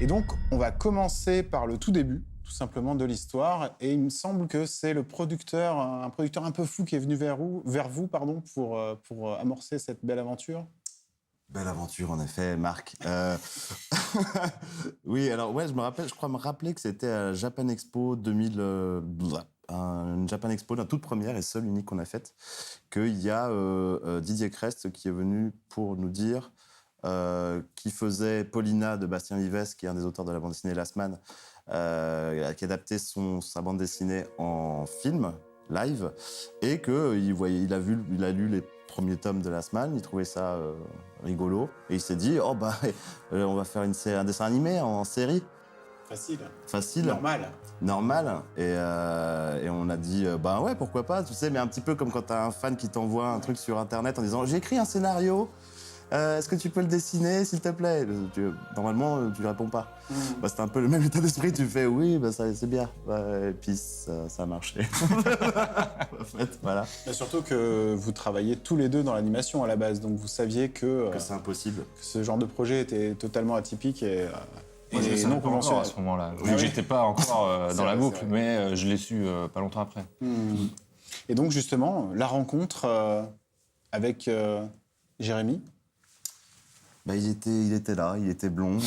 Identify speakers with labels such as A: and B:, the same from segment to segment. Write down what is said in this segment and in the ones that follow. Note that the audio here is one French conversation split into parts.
A: Et donc, on va commencer par le tout début, tout simplement, de l'histoire. Et il me semble que c'est le producteur, un producteur un peu fou qui est venu vers vous pour amorcer cette belle aventure.
B: Belle aventure, en effet, Marc. Oui, alors, ouais, je crois me rappeler que c'était à Japan Expo 2000... une Japan Expo, la toute première et seule unique qu'on a faite, qu'il y a Didier Crest qui est venu pour nous dire qui faisait Paulina de Bastien Vives, qui est un des auteurs de la bande dessinée Last Man, qui adaptait sa bande dessinée en film, live, et qu'il a lu les premiers tomes de Last Man, il trouvait ça rigolo, et il s'est dit, oh bah, on va faire un dessin animé en série. Facile. Normal. Et on a dit, bah ouais, pourquoi pas, tu sais, mais un petit peu comme quand t'as un fan qui t'envoie un truc sur Internet en disant, j'ai écrit un scénario, est-ce que tu peux le dessiner, s'il te plaît? Normalement, tu réponds pas. Bah, c'était un peu le même état d'esprit, tu fais, oui, bah, c'est bien. Et puis, ça a marché. En fait, voilà.
A: Et surtout que vous travaillez tous les deux dans l'animation à la base, donc vous saviez que
B: c'est impossible.
A: Que ce genre de projet était totalement atypique et
C: moi, je le savais
A: non
C: pas encore
A: conventionnel.
C: à ce moment-là. Vu que j'étais pas encore dans la boucle, mais je l'ai su pas longtemps après.
A: Et donc, justement, la rencontre avec Jérémy.
B: Bah, il était là, il était blond,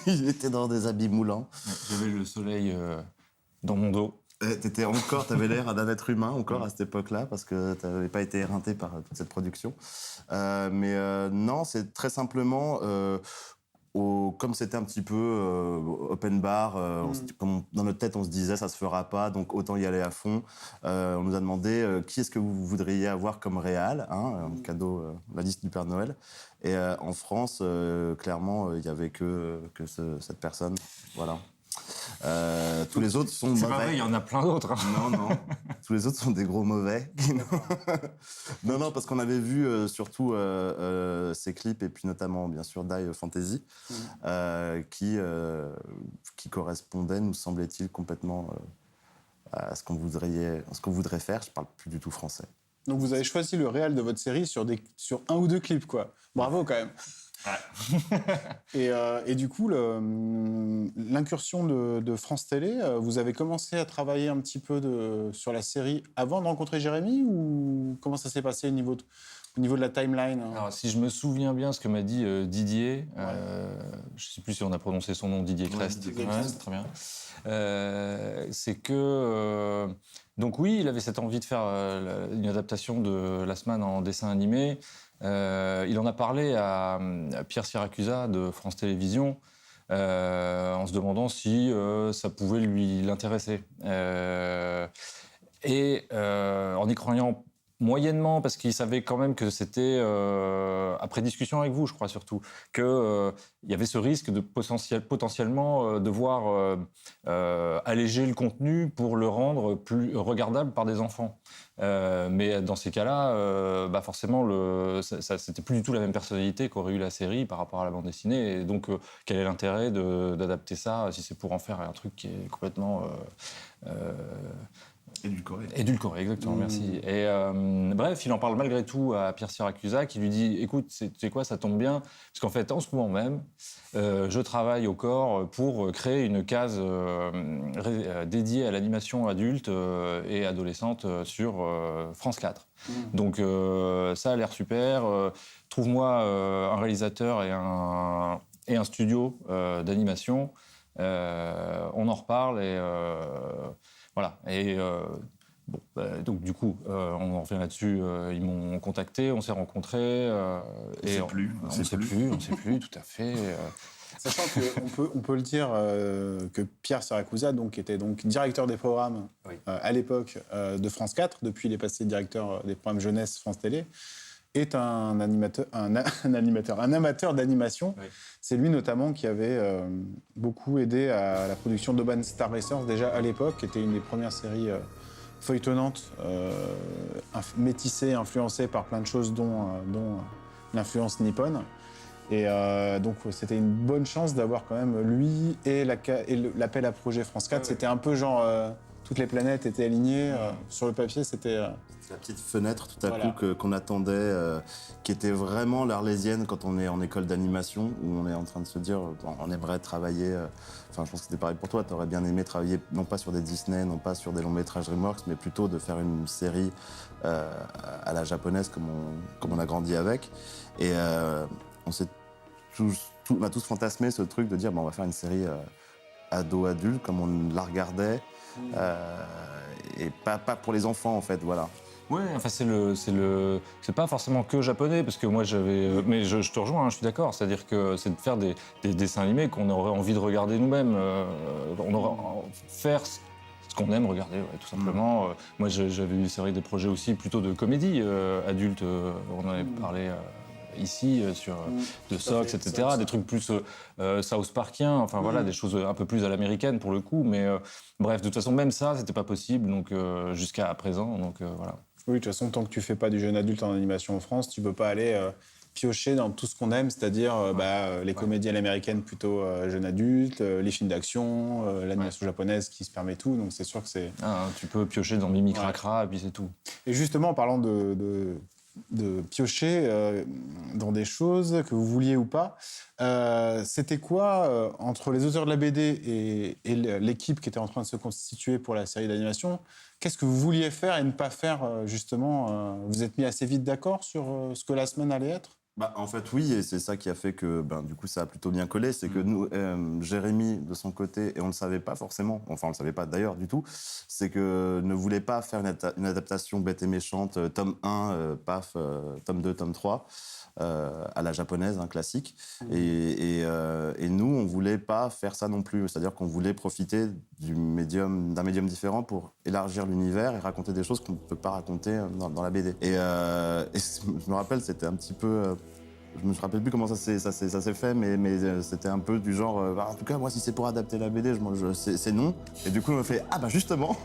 B: il était dans des habits moulants.
C: J'avais le soleil dans mon dos.
B: T'avais l'air d'un être humain encore à cette époque-là, parce que t'avais pas été éreinté par toute cette production. Non, c'est très simplement... comme c'était un petit peu open bar, dans notre tête, on se disait ça se fera pas, donc autant y aller à fond. On nous a demandé qui est-ce que vous voudriez avoir comme réal, un cadeau, la liste du Père Noël. Et en France, clairement, il y avait que cette personne, voilà. Tous les autres sont mauvais.
C: C'est pas vrai, il y en a plein d'autres. Hein.
B: Non. Tous les autres sont des gros mauvais. non, parce qu'on avait vu surtout ces clips, et puis notamment, bien sûr, Die Fantasy, qui correspondaient, nous semblait-il, complètement à ce qu'on voudrait faire. Je parle plus du tout français.
A: Donc vous avez choisi le réal de votre série sur un ou deux clips, quoi. Bravo, quand même. Et du coup, l'incursion de France Télé, vous avez commencé à travailler un petit peu sur la série avant de rencontrer Jérémy, ou comment ça s'est passé au niveau de la timeline?
C: Alors, si je me souviens bien ce que m'a dit Didier, je ne sais plus si on a prononcé son nom, Didier Crest.
A: Didier Crest.
C: Très bien. C'est que... donc oui, il avait cette envie de faire une adaptation de Last Man en dessin animé. Il en a parlé à Pierre Siracusa de France Télévisions en se demandant si ça pouvait l'intéresser. En y croyant moyennement, parce qu'il savait quand même que c'était, après discussion avec vous, je crois surtout, qu'il y avait ce risque de potentiellement devoir alléger le contenu pour le rendre plus regardable par des enfants. Mais dans ces cas-là, forcément, c'était plus du tout la même personnalité qu'aurait eu la série par rapport à la bande dessinée. Et donc, quel est l'intérêt d'adapter ça si c'est pour en faire un truc qui est complètement... Édulcoré, exactement, merci. Et bref, il en parle malgré tout à Pierre Siracusa, qui lui dit « Écoute, tu sais quoi, ça tombe bien, parce qu'en fait, en ce moment même, je travaille au corps pour créer une case dédiée à l'animation adulte et adolescente sur France 4. Donc, ça a l'air super. Trouve-moi un réalisateur et un studio d'animation. On en reparle et... voilà. Et donc du coup, on en revient là-dessus. Ils m'ont contacté, on s'est rencontrés.
B: On ne sait plus,
C: tout à fait.
A: Sachant qu'on peut le dire que Pierre Siracusa, qui était donc directeur des programmes à l'époque de France 4, depuis il est passé directeur des programmes jeunesse France Télé, est un amateur d'animation. Oui. C'est lui notamment qui avait beaucoup aidé à la production d'Oban Star Racers déjà à l'époque, qui était une des premières séries feuilletonnantes, métissées, influencées par plein de choses, dont l'influence nippone. Et donc c'était une bonne chance d'avoir quand même lui et l'appel à projet France 4. C'était un peu genre toutes les planètes étaient alignées. Sur le papier, c'était...
B: C'est la petite fenêtre tout à
A: Voilà.
B: coup qu'on attendait, qui était vraiment l'Arlésienne quand on est en école d'animation, où on est en train de se dire bon, on aimerait travailler. Enfin, je pense que c'était pareil pour toi. Tu aurais bien aimé travailler non pas sur des Disney, non pas sur des longs métrages DreamWorks, mais plutôt de faire une série à la japonaise comme on a grandi avec. Et on s'est on a tous fantasmé ce truc de dire bon, on va faire une série ado-adulte comme on la regardait. Et pas pour les enfants en fait, voilà.
C: Ouais, enfin c'est pas forcément que japonais parce que moi mais je te rejoins, hein, je suis d'accord. C'est-à-dire que c'est de faire des dessins animés qu'on aurait envie de regarder nous-mêmes. On aurait faire ce qu'on aime regarder, ouais, tout simplement. Moi j'avais eu, c'est vrai, des projets aussi plutôt de comédie adulte. On en avait parlé. Ici, sur de Sox, etc., des trucs plus South Parkiens, enfin voilà, des choses un peu plus à l'américaine pour le coup, mais bref, de toute façon, même ça, c'était pas possible, donc jusqu'à présent, donc voilà.
A: Oui, de toute façon, tant que tu fais pas du jeune adulte en animation en France, tu peux pas aller piocher dans tout ce qu'on aime, c'est-à-dire les comédies à l'américaine plutôt jeune adulte, les films d'action, l'animation japonaise qui se permet tout, donc c'est sûr que c'est...
C: Ah, tu peux piocher dans Mimi Cracra, et puis c'est tout.
A: Et justement, en parlant de piocher dans des choses que vous vouliez ou pas. C'était quoi, entre les auteurs de la BD et l'équipe qui était en train de se constituer pour la série d'animation, qu'est-ce que vous vouliez faire et ne pas faire, justement vous êtes mis assez vite d'accord sur ce que la semaine allait être ?
B: En fait, oui, et c'est ça qui a fait que du coup, ça a plutôt bien collé. C'est que nous, Jérémy, de son côté, et on ne le savait pas forcément, enfin, on ne le savait pas d'ailleurs du tout, c'est que ne voulait pas faire une adaptation bête et méchante, tome 1, tome 2, tome 3, à la japonaise, classique. Et nous, on ne voulait pas faire ça non plus. C'est-à-dire qu'on voulait profiter d'un médium différent pour élargir l'univers et raconter des choses qu'on ne peut pas raconter dans la BD. Et je me rappelle, c'était un petit peu... je me rappelle plus comment ça s'est fait, mais c'était un peu du genre... en tout cas, moi, si c'est pour adapter la BD, c'est non. Et du coup, on me fait justement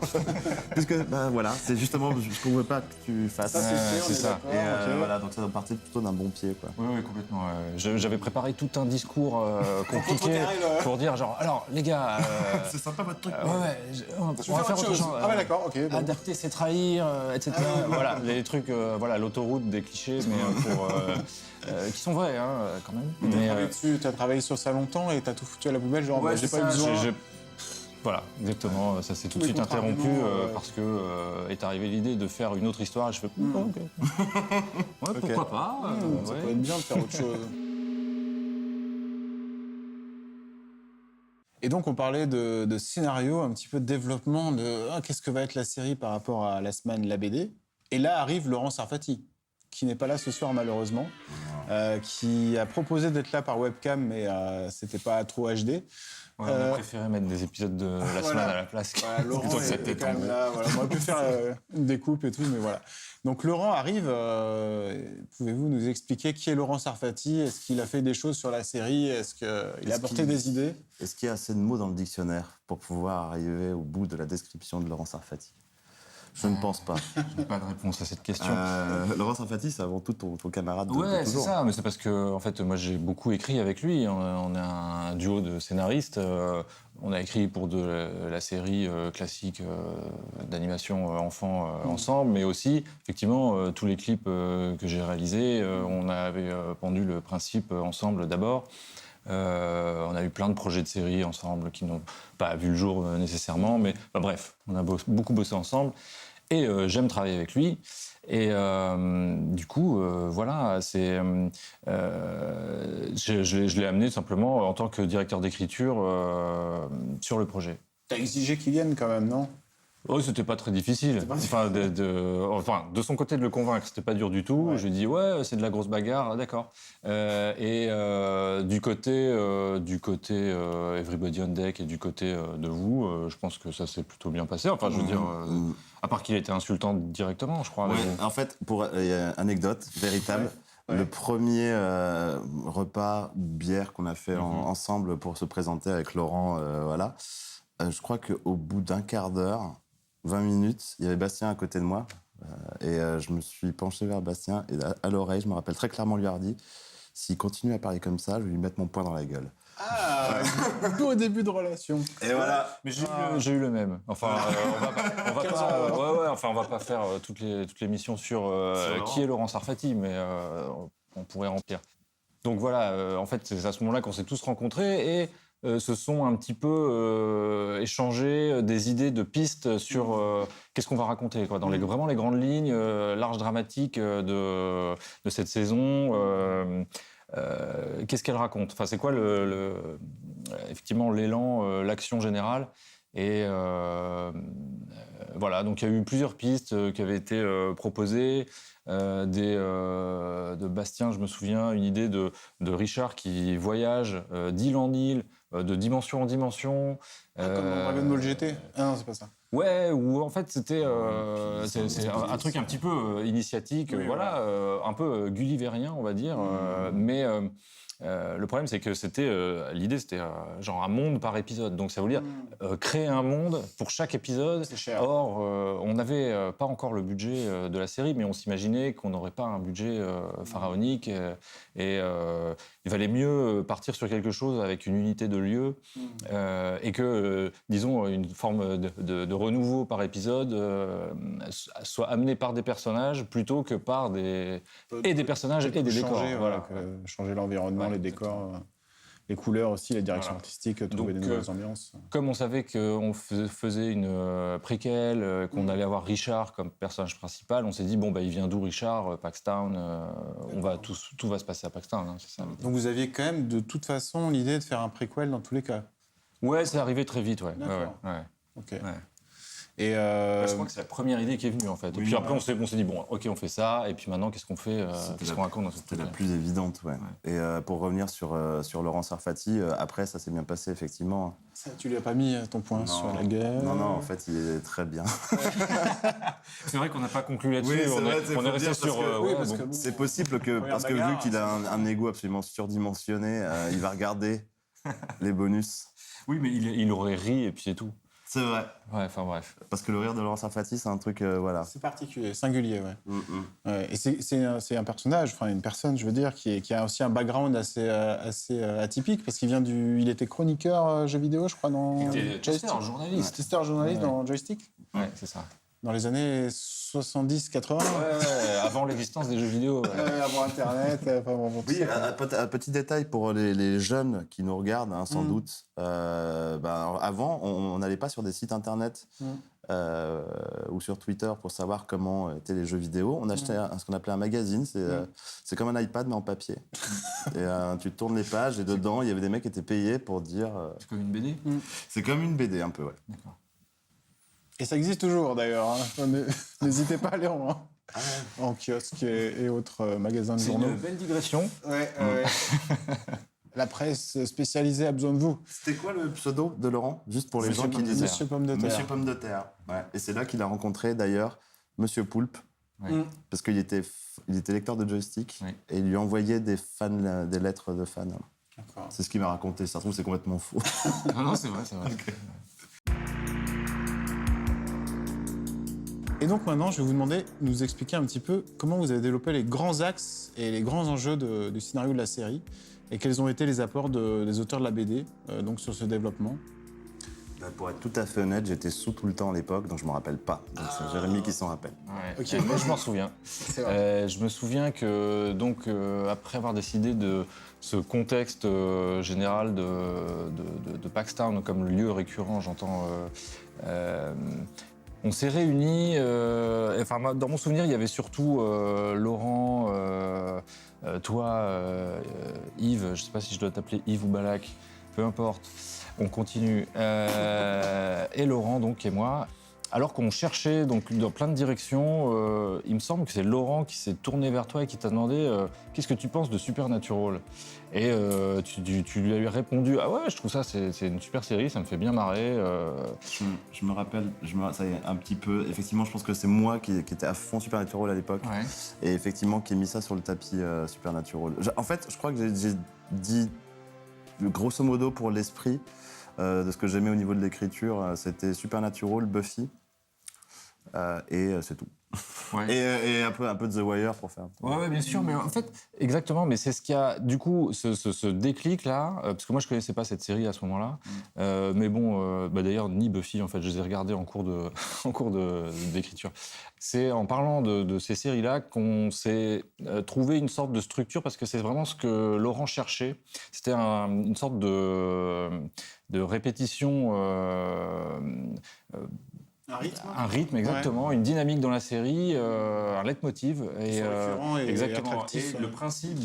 B: puisque, voilà, c'est justement ce qu'on ne veut pas que tu fasses.
A: Ça,
C: c'est ça.
B: Et voilà, donc ça partait plutôt d'un bon pied, quoi.
C: Oui, complètement. J'avais préparé tout un discours compliqué pour dire genre, alors les gars,
B: c'est sympa votre truc.
C: on va faire autre chose.
A: D'accord, ok. Bon.
C: Adapter, c'est trahir, etc. Voilà, les trucs, l'autoroute des clichés, mais qui sont vrais, quand même.
A: Tu as travaillé sur ça longtemps et tu as tout foutu à la poubelle, genre j'ai pas eu besoin.
C: Voilà, exactement. Ça s'est tout de suite interrompu parce que est arrivée l'idée de faire une autre histoire et je fais ok. Ouais, pourquoi pas.
A: Ça peut être bien de faire autre chose. Et donc, on parlait de scénario, un petit peu de développement, de qu'est-ce que va être la série par rapport à la semaine, la BD. Et là arrive Laurent Sarfati, qui n'est pas là ce soir malheureusement, qui a proposé d'être là par webcam, mais c'était pas trop HD.
C: Ouais, on a préféré mettre des épisodes de la semaine à la place.
A: Voilà, Laurent
C: plutôt que cette tête
A: quand même là. Voilà, on aurait pu faire une découpe et tout, mais voilà. Donc Laurent arrive. Pouvez-vous nous expliquer qui est Laurent Sarfati ? Est-ce qu'il a fait des choses sur la série ? Est-ce qu'il a apporté des idées ?
B: Est-ce qu'il y a assez de mots dans le dictionnaire pour pouvoir arriver au bout de la description de Laurent Sarfati ? Je ne pense pas.
C: Je n'ai pas de réponse à cette question.
B: Laurent Sarfati, c'est avant tout ton camarade de
C: ouais,
B: toujours.
C: c'est ça, mais c'est parce que en fait, moi j'ai beaucoup écrit avec lui. On est un duo de scénaristes. On a écrit pour de la série classique d'animation enfant ensemble, mais aussi, effectivement, tous les clips que j'ai réalisés, on avait pendu le principe ensemble d'abord. On a eu plein de projets de séries ensemble qui n'ont pas vu le jour nécessairement, mais bref, on a beaucoup bossé ensemble et j'aime travailler avec lui. Et du coup, voilà, je l'ai amené simplement en tant que directeur d'écriture sur le projet.
A: T'as exigé qu'il vienne quand même, non ?
C: Oh, c'était pas très difficile. Enfin, de son côté, de le convaincre, c'était pas dur du tout. Ouais. Je lui ai dit, ouais, c'est de la grosse bagarre, d'accord. Du côté Everybody on Deck et du côté de vous, je pense que ça s'est plutôt bien passé. Enfin, je veux dire, à part qu'il était insultant directement, je crois.
B: Ouais, en fait, pour anecdote véritable, le premier repas bière qu'on a fait ensemble pour se présenter avec Laurent, voilà. Je crois qu'au bout d'un quart d'heure, 20 minutes, il y avait Bastien à côté de moi. Et je me suis penché vers Bastien et à l'oreille, je me rappelle très clairement lui avoir dit, s'il continue à parler comme ça, je vais lui mettre mon poing dans la gueule.
A: Tout au début de relation.
B: Et voilà.
C: Mais j'ai eu le même. Enfin, on va pas faire toutes les missions sur qui est Laurent Sarfati, mais on pourrait remplir. Donc voilà, en fait, c'est à ce moment-là qu'on s'est tous rencontrés et se sont un petit peu échangés des idées de pistes sur qu'est-ce qu'on va raconter, quoi, dans vraiment les grandes lignes, l'arche dramatique de cette saison. Qu'est-ce qu'elle raconte ? Enfin, c'est quoi effectivement l'élan, l'action générale ? Et voilà, donc il y a eu plusieurs pistes qui avaient été proposées. De Bastien, je me souviens, une idée de Richard qui voyage d'île en île, de dimension en dimension.
A: Comme dans Dragon Ball GT. Ah non, c'est pas ça.
C: Ouais, ou en fait c'était c'est un truc un petit peu initiatique,
A: Oui,
C: voilà, un peu gullivérien, on va dire, mais le problème c'est que l'idée c'était genre un monde par épisode, donc ça veut dire créer un monde pour chaque épisode.
A: C'est cher.
C: Or on n'avait pas encore le budget de la série, mais on s'imaginait qu'on n'aurait pas un budget pharaonique et il valait mieux partir sur quelque chose avec une unité de lieu et que disons une forme de renouveau par épisode soit amené par des personnages plutôt que par des personnages et des décors.
A: Voilà, changer l'environnement, les décors, les couleurs aussi, les directions artistiques, trouver des nouvelles ambiances.
C: Comme on savait qu'on faisait une préquelle, qu'on allait avoir Richard comme personnage principal, on s'est dit bon bah il vient d'où Richard, Paxtown, tout va se passer à Paxtown, hein, c'est ça.
A: Donc vous aviez quand même de toute façon l'idée de faire un préquel dans tous les cas.
C: Ouais, c'est arrivé très vite, ouais.
A: D'accord.
C: Ouais.
A: Ok.
C: Ouais.
A: Et
C: Je crois que c'est la première idée qui est venue en fait. Et puis après on s'est dit bon, ok, on fait ça. Et puis maintenant qu'est-ce qu'on fait, qu'est-ce qu'on raconte dans cette
B: C'était la plus évidente, ouais. Et pour revenir sur Laurent Sarfati, après ça s'est bien passé effectivement.
A: Ça, tu lui as pas mis ton point sur la guerre.
B: Non, en fait il est très bien.
C: C'est vrai qu'on n'a pas conclu là-dessus.
B: Oui,
C: on est resté sur.
B: C'est possible que parce que vu qu'il a un ego absolument surdimensionné, il va regarder les bonus.
C: Oui, mais il aurait ri et puis c'est tout.
B: C'est vrai.
C: Ouais, enfin bref.
B: Parce que le rire de Laurent Sarfati, c'est un truc, voilà.
A: C'est particulier, singulier, ouais. Ouais, et c'est un personnage, enfin une personne, je veux dire, qui a aussi un background assez atypique, parce il était chroniqueur jeux vidéo, je crois, dans
C: Testeur, journaliste.
A: Testeur journaliste dans Joystick.
C: Ouais, c'est ça.
A: Dans les années 70-80.
C: Ouais, avant l'existence des jeux vidéo.
A: Avant Internet.
B: Oui, un petit détail pour les jeunes qui nous regardent, hein, sans doute. Avant, on n'allait pas sur des sites Internet ou sur Twitter pour savoir comment étaient les jeux vidéo. On achetait ce qu'on appelait un magazine. C'est comme un iPad, mais en papier. Et tu tournes les pages et dedans, il y avait des mecs qui étaient payés pour dire...
C: C'est comme une BD
B: C'est comme une BD, un peu, ouais.
C: D'accord.
A: Et ça existe toujours, d'ailleurs. Hein. N'hésitez pas à aller en kiosque et autres magasins de journaux.
C: C'est une belle digression.
A: Ouais. La presse spécialisée a besoin de vous.
B: C'était quoi le pseudo de Laurent ? Juste pour les gens qui disaient.
A: Monsieur Pomme de Terre.
B: Monsieur Pomme de Terre. Ouais. Et c'est là qu'il a rencontré d'ailleurs Monsieur Poulpe.
C: Ouais.
B: Parce qu'il était lecteur de joystick et il lui envoyait des lettres de fans.
A: D'accord.
B: C'est ce qu'il m'a raconté. Ça se trouve, c'est complètement faux.
C: Non, c'est vrai.
B: Okay.
A: Et donc maintenant, je vais vous demander de nous expliquer un petit peu comment vous avez développé les grands axes et les grands enjeux du scénario de la série et quels ont été les apports des auteurs de la BD donc sur ce développement.
B: Pour être tout à fait honnête, j'étais sous tout le temps à l'époque, donc je m'en rappelle pas. Donc c'est Jérémy qui s'en rappelle.
C: Ouais. Okay. Moi, je m'en souviens. Je me souviens que donc après avoir décidé de ce contexte général de Paxtown comme lieu récurrent, j'entends. On s'est réunis, dans mon souvenir, il y avait surtout Laurent, toi, Yves, je ne sais pas si je dois t'appeler Yves ou Balak, peu importe, on continue, et Laurent donc et moi. Alors qu'on cherchait donc, dans plein de directions, il me semble que c'est Laurent qui s'est tourné vers toi et qui t'a demandé qu'est-ce que tu penses de Supernatural ? Et tu lui as répondu ah ouais, je trouve ça c'est une super série, ça me fait bien marrer.
B: Je me rappelle, ça y est, un petit peu. Effectivement, je pense que c'est moi qui était à fond Supernatural à l'époque, et effectivement qui ai mis ça sur le tapis Supernatural. En fait, je crois que j'ai dit grosso modo pour l'esprit de ce que j'aimais au niveau de l'écriture, c'était Supernatural, Buffy. Et c'est tout. Et un peu de The Wire pour faire.
C: Ouais, bien sûr, mais en fait, exactement, mais c'est ce qui a, du coup, ce déclic-là, parce que moi, je connaissais pas cette série à ce moment-là, mais bon, d'ailleurs, ni Buffy, en fait, je les ai regardés en cours d'écriture. C'est en parlant de ces séries-là qu'on s'est trouvé une sorte de structure, parce que c'est vraiment ce que Laurent cherchait. C'était une sorte de répétition. Un rythme, exactement,
A: Ouais.
C: une dynamique dans la série, un leitmotiv.
A: Qui soit récurrent et
C: exactement.
A: attractif,
C: Et le principe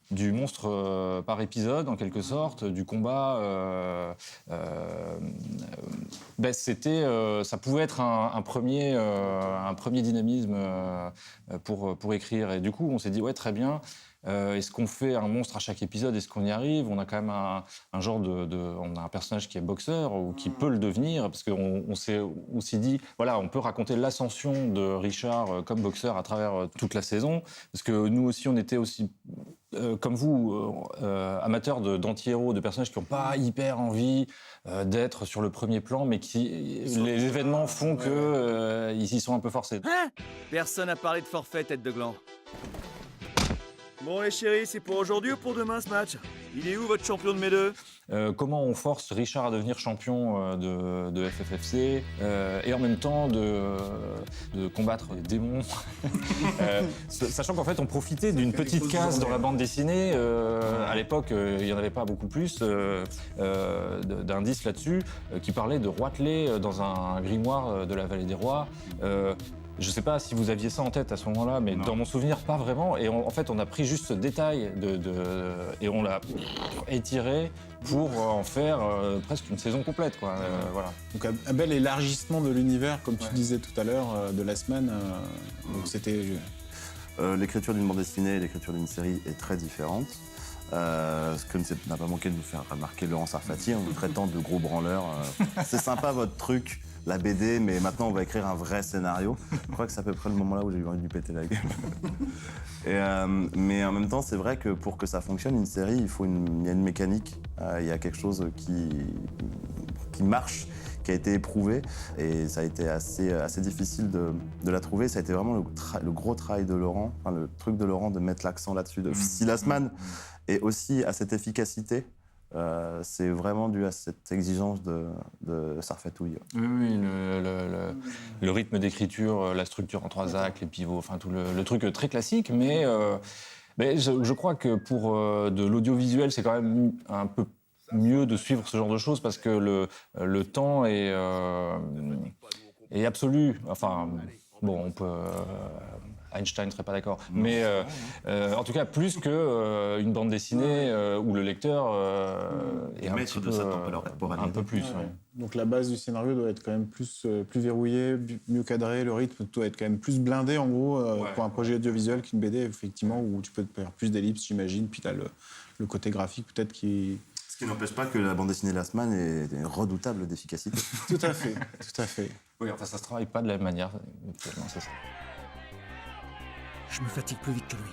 C: du monstre par épisode, en quelque sorte, du combat, ça pouvait être un premier dynamisme pour écrire. Et du coup, on s'est dit, ouais, très bien. Est-ce qu'on fait un monstre à chaque épisode? Est-ce qu'on y arrive? On a quand même un genre on a un personnage qui est boxeur ou qui peut le devenir, parce qu'on s'est aussi dit, voilà, on peut raconter l'ascension de Richard comme boxeur à travers toute la saison, parce que nous aussi, on était aussi comme vous, amateurs d'anti-héros, de personnages qui n'ont pas hyper envie d'être sur le premier plan, mais les événements font qu'ils y sont un peu forcés.
D: Hein? Personne n'a parlé de forfait, tête de gland. Bon les chéris, c'est pour aujourd'hui ou pour demain ce match? Il est où votre champion de mes deux?
C: Comment on force Richard à devenir champion de FFFC et en même temps de combattre les démons. Sachant qu'en fait on profitait d'une petite case dans la bande dessinée. À l'époque il n'y en avait pas beaucoup plus d'indices là-dessus qui parlaient de Roitelet dans un grimoire de la Vallée des Rois. Je ne sais pas si vous aviez ça en tête à ce moment-là, mais dans mon souvenir, pas vraiment. Et en fait, on a pris juste ce détail et on l'a étiré pour en faire presque une saison complète, quoi. Voilà.
A: Donc un bel élargissement de l'univers, comme tu disais tout à l'heure, de la semaine. Donc c'était...
B: L'écriture d'une bande dessinée et l'écriture d'une série est très différente. Ce que n'a pas manqué de nous faire remarquer Laurent Sarfati en nous traitant de gros branleurs. C'est sympa votre truc, la BD, mais maintenant on va écrire un vrai scénario. Je crois que c'est à peu près le moment là où j'ai eu envie de lui péter la gueule. Mais en même temps, c'est vrai que pour que ça fonctionne, une série, il y a une mécanique, il y a quelque chose qui marche, qui a été éprouvé, et ça a été assez difficile de la trouver. Ça a été vraiment le gros travail de Laurent, enfin, le truc de Laurent de mettre l'accent là-dessus. Silas Mann et aussi à cette efficacité. C'est vraiment dû à cette exigence de Sarfatouille.
C: Oui, le rythme d'écriture, la structure en 3 actes, les pivots, enfin tout le truc très classique, mais je crois que pour de l'audiovisuel, c'est quand même un peu mieux de suivre ce genre de choses parce que le temps est absolu. Enfin, bon, on peut... Einstein ne serait pas d'accord. Mais en tout cas, plus qu'une bande dessinée où le lecteur est un petit peu, un peu plus. Ouais.
A: Donc la base du scénario doit être quand même plus verrouillée, mieux cadré, le rythme doit être quand même plus blindé en gros pour un projet audiovisuel qu'une BD, effectivement, où tu peux faire plus d'ellipses, j'imagine, puis tu as le côté graphique peut-être qui...
B: Ce qui n'empêche pas que la bande dessinée Last Man est redoutable d'efficacité.
A: Tout à fait, tout à fait.
C: Oui, enfin ça se travaille pas de la même manière. C'est ça.
D: Je me fatigue plus vite que lui.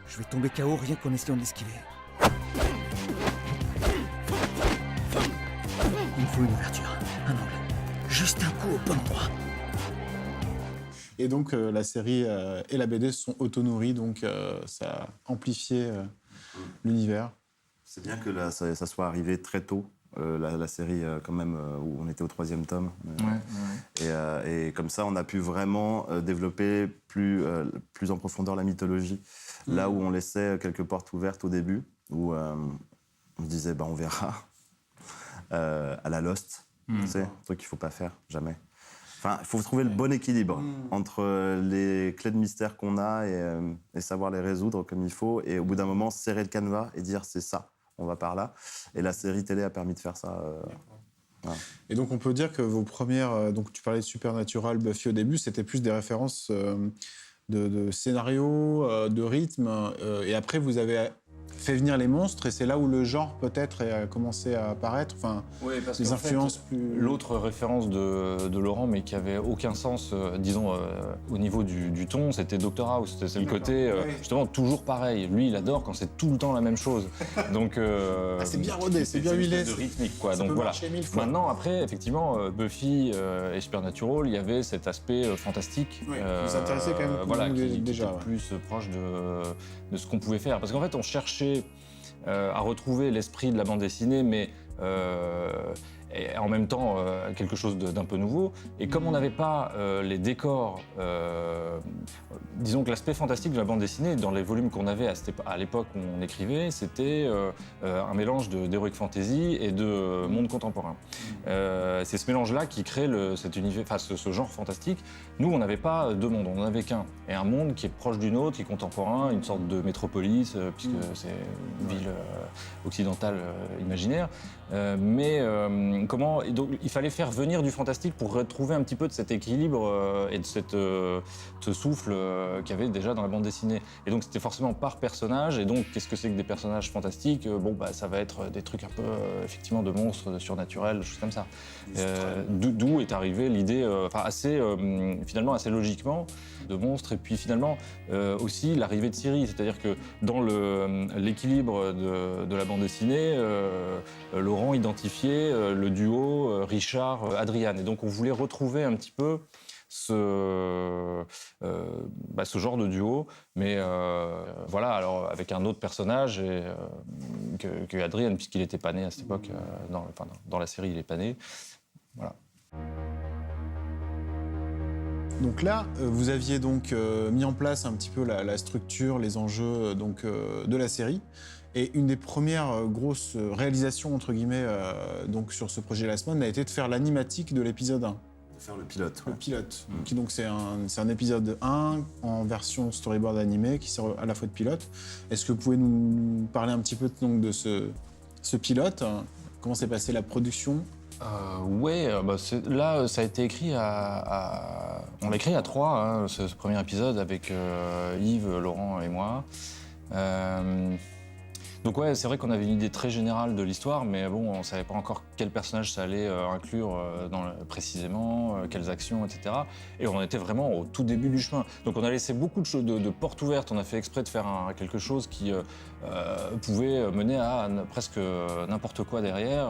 D: Je vais tomber KO rien qu'en essayant de l'esquiver. Il me faut une ouverture, un angle. Juste un coup au bon endroit.
A: Et donc la série et la BD sont auto-nourries, donc ça a amplifié l'univers.
B: C'est bien que ça soit arrivé très tôt. La série, quand même, où on était au 3e tome. Et comme ça, on a pu vraiment développer plus en profondeur la mythologie. Là où on laissait quelques portes ouvertes au début, où on se disait, on verra. À la Lost, tu sais, un truc qu'il ne faut pas faire, jamais. Enfin, il faut trouver le bon équilibre entre les clés de mystère qu'on a et savoir les résoudre comme il faut. Et au bout d'un moment, serrer le canevas et dire, c'est ça. On va par là. Et la série télé a permis de faire ça. Voilà.
A: Et donc, on peut dire que vos premières... donc, tu parlais de Supernatural, Buffy au début, c'était plus des références de scénario, de rythme. Et après, vous avez fait venir les monstres et c'est là où le genre peut-être a commencé à apparaître. Enfin,
C: Oui, parce
A: les
C: qu'en
A: influences
C: fait,
A: plus.
C: l'autre référence de Laurent, mais qui avait aucun sens, disons, au niveau du ton, c'était Dr House. C'est le côté,
A: Oui.
C: justement, toujours pareil. Lui, il adore quand c'est tout le temps la même chose. Donc,
A: c'est bien rodé, c'est bien
C: une
A: huilé.
C: espèce de rythmique, quoi.
A: Ça
C: Donc
A: peut
C: voilà.
A: marcher 1000 fois.
C: Maintenant, après, effectivement, Buffy et Supernatural, il y avait cet aspect fantastique.
A: Oui, qui s'intéressait quand même
C: voilà, qui
A: déjà,
C: était
A: ouais.
C: plus proche de ce qu'on pouvait faire. Parce qu'en fait, on cherchait à retrouver l'esprit de la bande dessinée, mais et en même temps quelque chose d'un peu nouveau. Et comme on n'avait pas les décors, disons que l'aspect fantastique de la bande dessinée, dans les volumes qu'on avait à l'époque où on écrivait, c'était un mélange d'heroic fantasy et de monde contemporain. C'est ce mélange-là qui crée cet univers, enfin ce genre fantastique. Nous, on n'avait pas deux mondes, on n'en avait qu'un. Et un monde qui est proche du nôtre, qui est contemporain, une sorte de métropolis, puisque c'est une ville occidentale imaginaire. Et donc, il fallait faire venir du fantastique pour retrouver un petit peu de cet équilibre et de ce souffle qu'il y avait déjà dans la bande dessinée. Et donc c'était forcément par personnage. Et donc qu'est-ce que c'est que des personnages fantastiques? Ça va être des trucs un peu effectivement de monstres, de surnaturels, des choses comme ça. D'où est arrivée l'idée, finalement assez logiquement, de monstres. Et puis finalement aussi l'arrivée de Siri, c'est-à-dire que dans l'équilibre de la bande dessinée, Laurent identifiait le duo Richard-Adriane. Et donc on voulait retrouver un petit peu ce genre de duo, mais voilà, alors avec un autre personnage que Adriane, puisqu'il n'était pas né à cette époque, dans la série il n'est pas né. Voilà.
A: Donc là, vous aviez donc mis en place un petit peu la structure, les enjeux de la série. Et une des premières grosses réalisations, entre guillemets, donc sur ce projet Last Man, a été de faire l'animatique de l'épisode 1.
B: De faire le pilote.
A: Le pilote. Donc c'est un épisode 1 en version storyboard animé qui sert à la fois de pilote. Est-ce que vous pouvez nous parler un petit peu donc, de ce pilote? Comment s'est passée la production?
C: Là, ça a été écrit on l'a écrit à 3, hein, ce premier épisode, avec Yves, Laurent et moi. Donc ouais, c'est vrai qu'on avait une idée très générale de l'histoire, mais bon, on savait pas encore quel personnage ça allait inclure précisément, quelles actions, etc. Et on était vraiment au tout début du chemin. Donc on a laissé beaucoup de portes ouvertes, on a fait exprès de faire quelque chose qui pouvait mener à presque n'importe quoi derrière.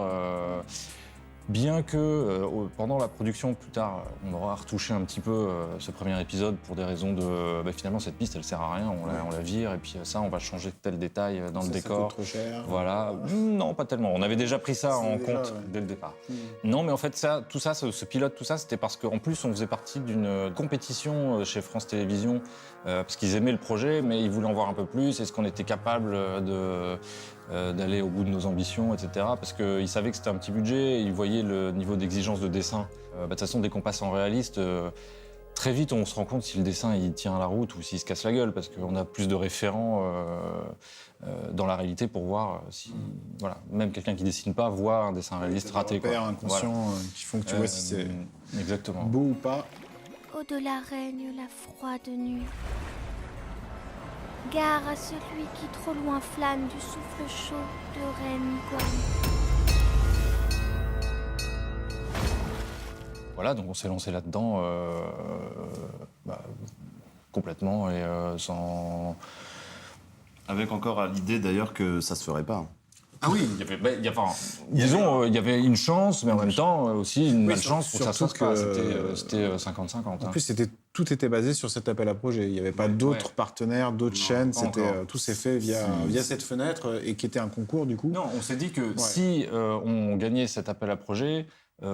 C: Bien que pendant la production, plus tard, on aura retouché un petit peu ce premier épisode pour des raisons de... finalement, cette piste, elle sert à rien, on la vire, et puis ça, on va changer tel détail dans le décor.
A: Ça coûte trop cher.
C: Voilà. Non, pas tellement. On avait déjà pris ça en compte dès le départ. Non, mais en fait, tout ça, ce pilote, tout ça, c'était parce qu'en plus, on faisait partie d'une compétition chez France Télévisions, parce qu'ils aimaient le projet, mais ils voulaient en voir un peu plus. Est-ce qu'on était capable d'aller au bout de nos ambitions, etc. Parce qu'ils savaient que c'était un petit budget, ils voyaient le niveau d'exigence de dessin. De toute façon, dès qu'on passe en réaliste, très vite on se rend compte si le dessin il tient la route ou s'il se casse la gueule, parce qu'on a plus de référents dans la réalité pour voir si... Voilà, même quelqu'un qui dessine pas voit un dessin réaliste raté.
A: Des repères inconscients qui font que tu vois si c'est
C: exactement.
A: beau ou pas.
E: Au-delà règne la froide nuit. Gare à celui qui trop loin flâne du souffle chaud de Reine Iguane.
C: Voilà, donc on s'est lancé là-dedans complètement et sans...
B: Avec encore l'idée d'ailleurs que ça se ferait pas.
C: Ah oui, il y avait une chance, mais en même temps aussi une malchance pour que ça se fasse pas. C'était 50-50.
A: En plus, tout était basé sur cet appel à projet. Il n'y avait pas d'autres partenaires, d'autres chaînes. Tout s'est fait via cette fenêtre et qui était un concours du coup.
C: Non, on s'est dit que si on gagnait cet appel à projet,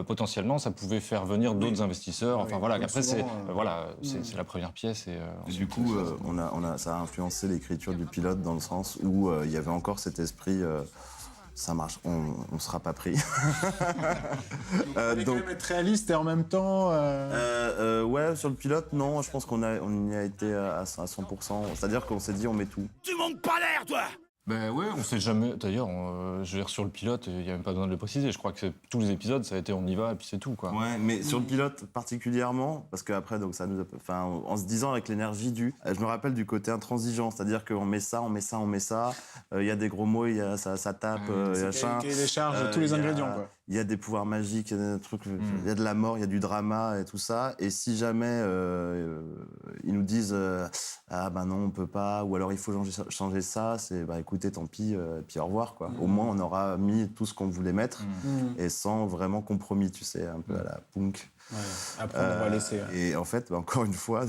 C: potentiellement, ça pouvait faire venir d'autres investisseurs. Enfin voilà. Après, c'est la première pièce et
B: du coup, ça a influencé l'écriture du pilote dans le sens où il y avait encore cet esprit. Ça marche, on sera pas pris.
A: Donc être réaliste et en même temps.
B: Ouais, sur le pilote, non, je pense qu'on y a été à 100%. C'est-à-dire qu'on s'est dit on met tout.
D: Tu montes pas l'air, toi!
C: Ben ouais, on sait jamais. D'ailleurs, je veux dire, sur le pilote, il n'y a même pas besoin de le préciser. Je crois que tous les épisodes, ça a été on y va et puis c'est tout, quoi.
B: Ouais, mais sur le pilote particulièrement, parce qu'après, donc ça nous a, enfin, en se disant avec l'énergie je me rappelle du côté intransigeant, c'est-à-dire qu'on met ça, on met ça, on met ça. Il y a des gros mots, ça tape, machin.
A: Cahier des charges, tous les ingrédients, quoi.
B: Il y a des pouvoirs magiques, il y a des trucs, il y a de la mort, il y a du drama et tout ça. Et si jamais ils nous disent ah ben non on peut pas, ou alors il faut changer ça, c'est bah écoutez tant pis, puis au revoir quoi. Au moins on aura mis tout ce qu'on voulait mettre et sans vraiment compromis, tu sais, un peu à la punk.
A: Ouais. Après on va laisser. Ouais.
B: Et en fait, bah, encore une fois,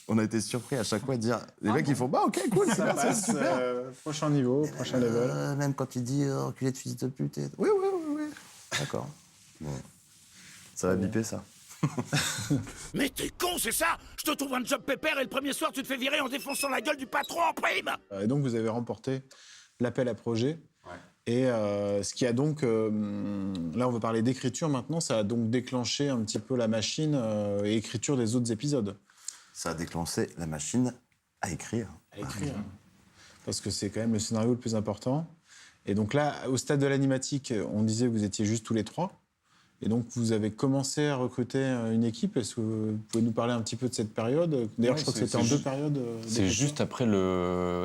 B: on a été surpris à chaque fois de dire les mecs ils font bah ok cool,
A: Ça passe,
B: c'est super.
A: Prochain niveau, prochain level.
B: Même quand il dit enculé de fils de pute. Oui. D'accord. Bon. Ça va biper, ça.
F: Mais t'es con, c'est ça? Je te trouve un job pépère et le premier soir, tu te fais virer en défonçant la gueule du patron en prime!
A: Et donc, vous avez remporté l'appel à projet. Ouais. Et ce qui a donc... là, on va parler d'écriture maintenant. Ça a donc déclenché un petit peu la machine et écriture des autres épisodes.
B: Ça a déclenché la machine à écrire.
A: À écrire. Parce que c'est quand même le scénario le plus important. Et donc là, au stade de l'animatique, on disait que vous étiez juste tous les trois. Et donc, vous avez commencé à recruter une équipe. Est-ce que vous pouvez nous parler un petit peu de cette période? D'ailleurs, je crois que c'était en deux périodes.
C: C'est juste après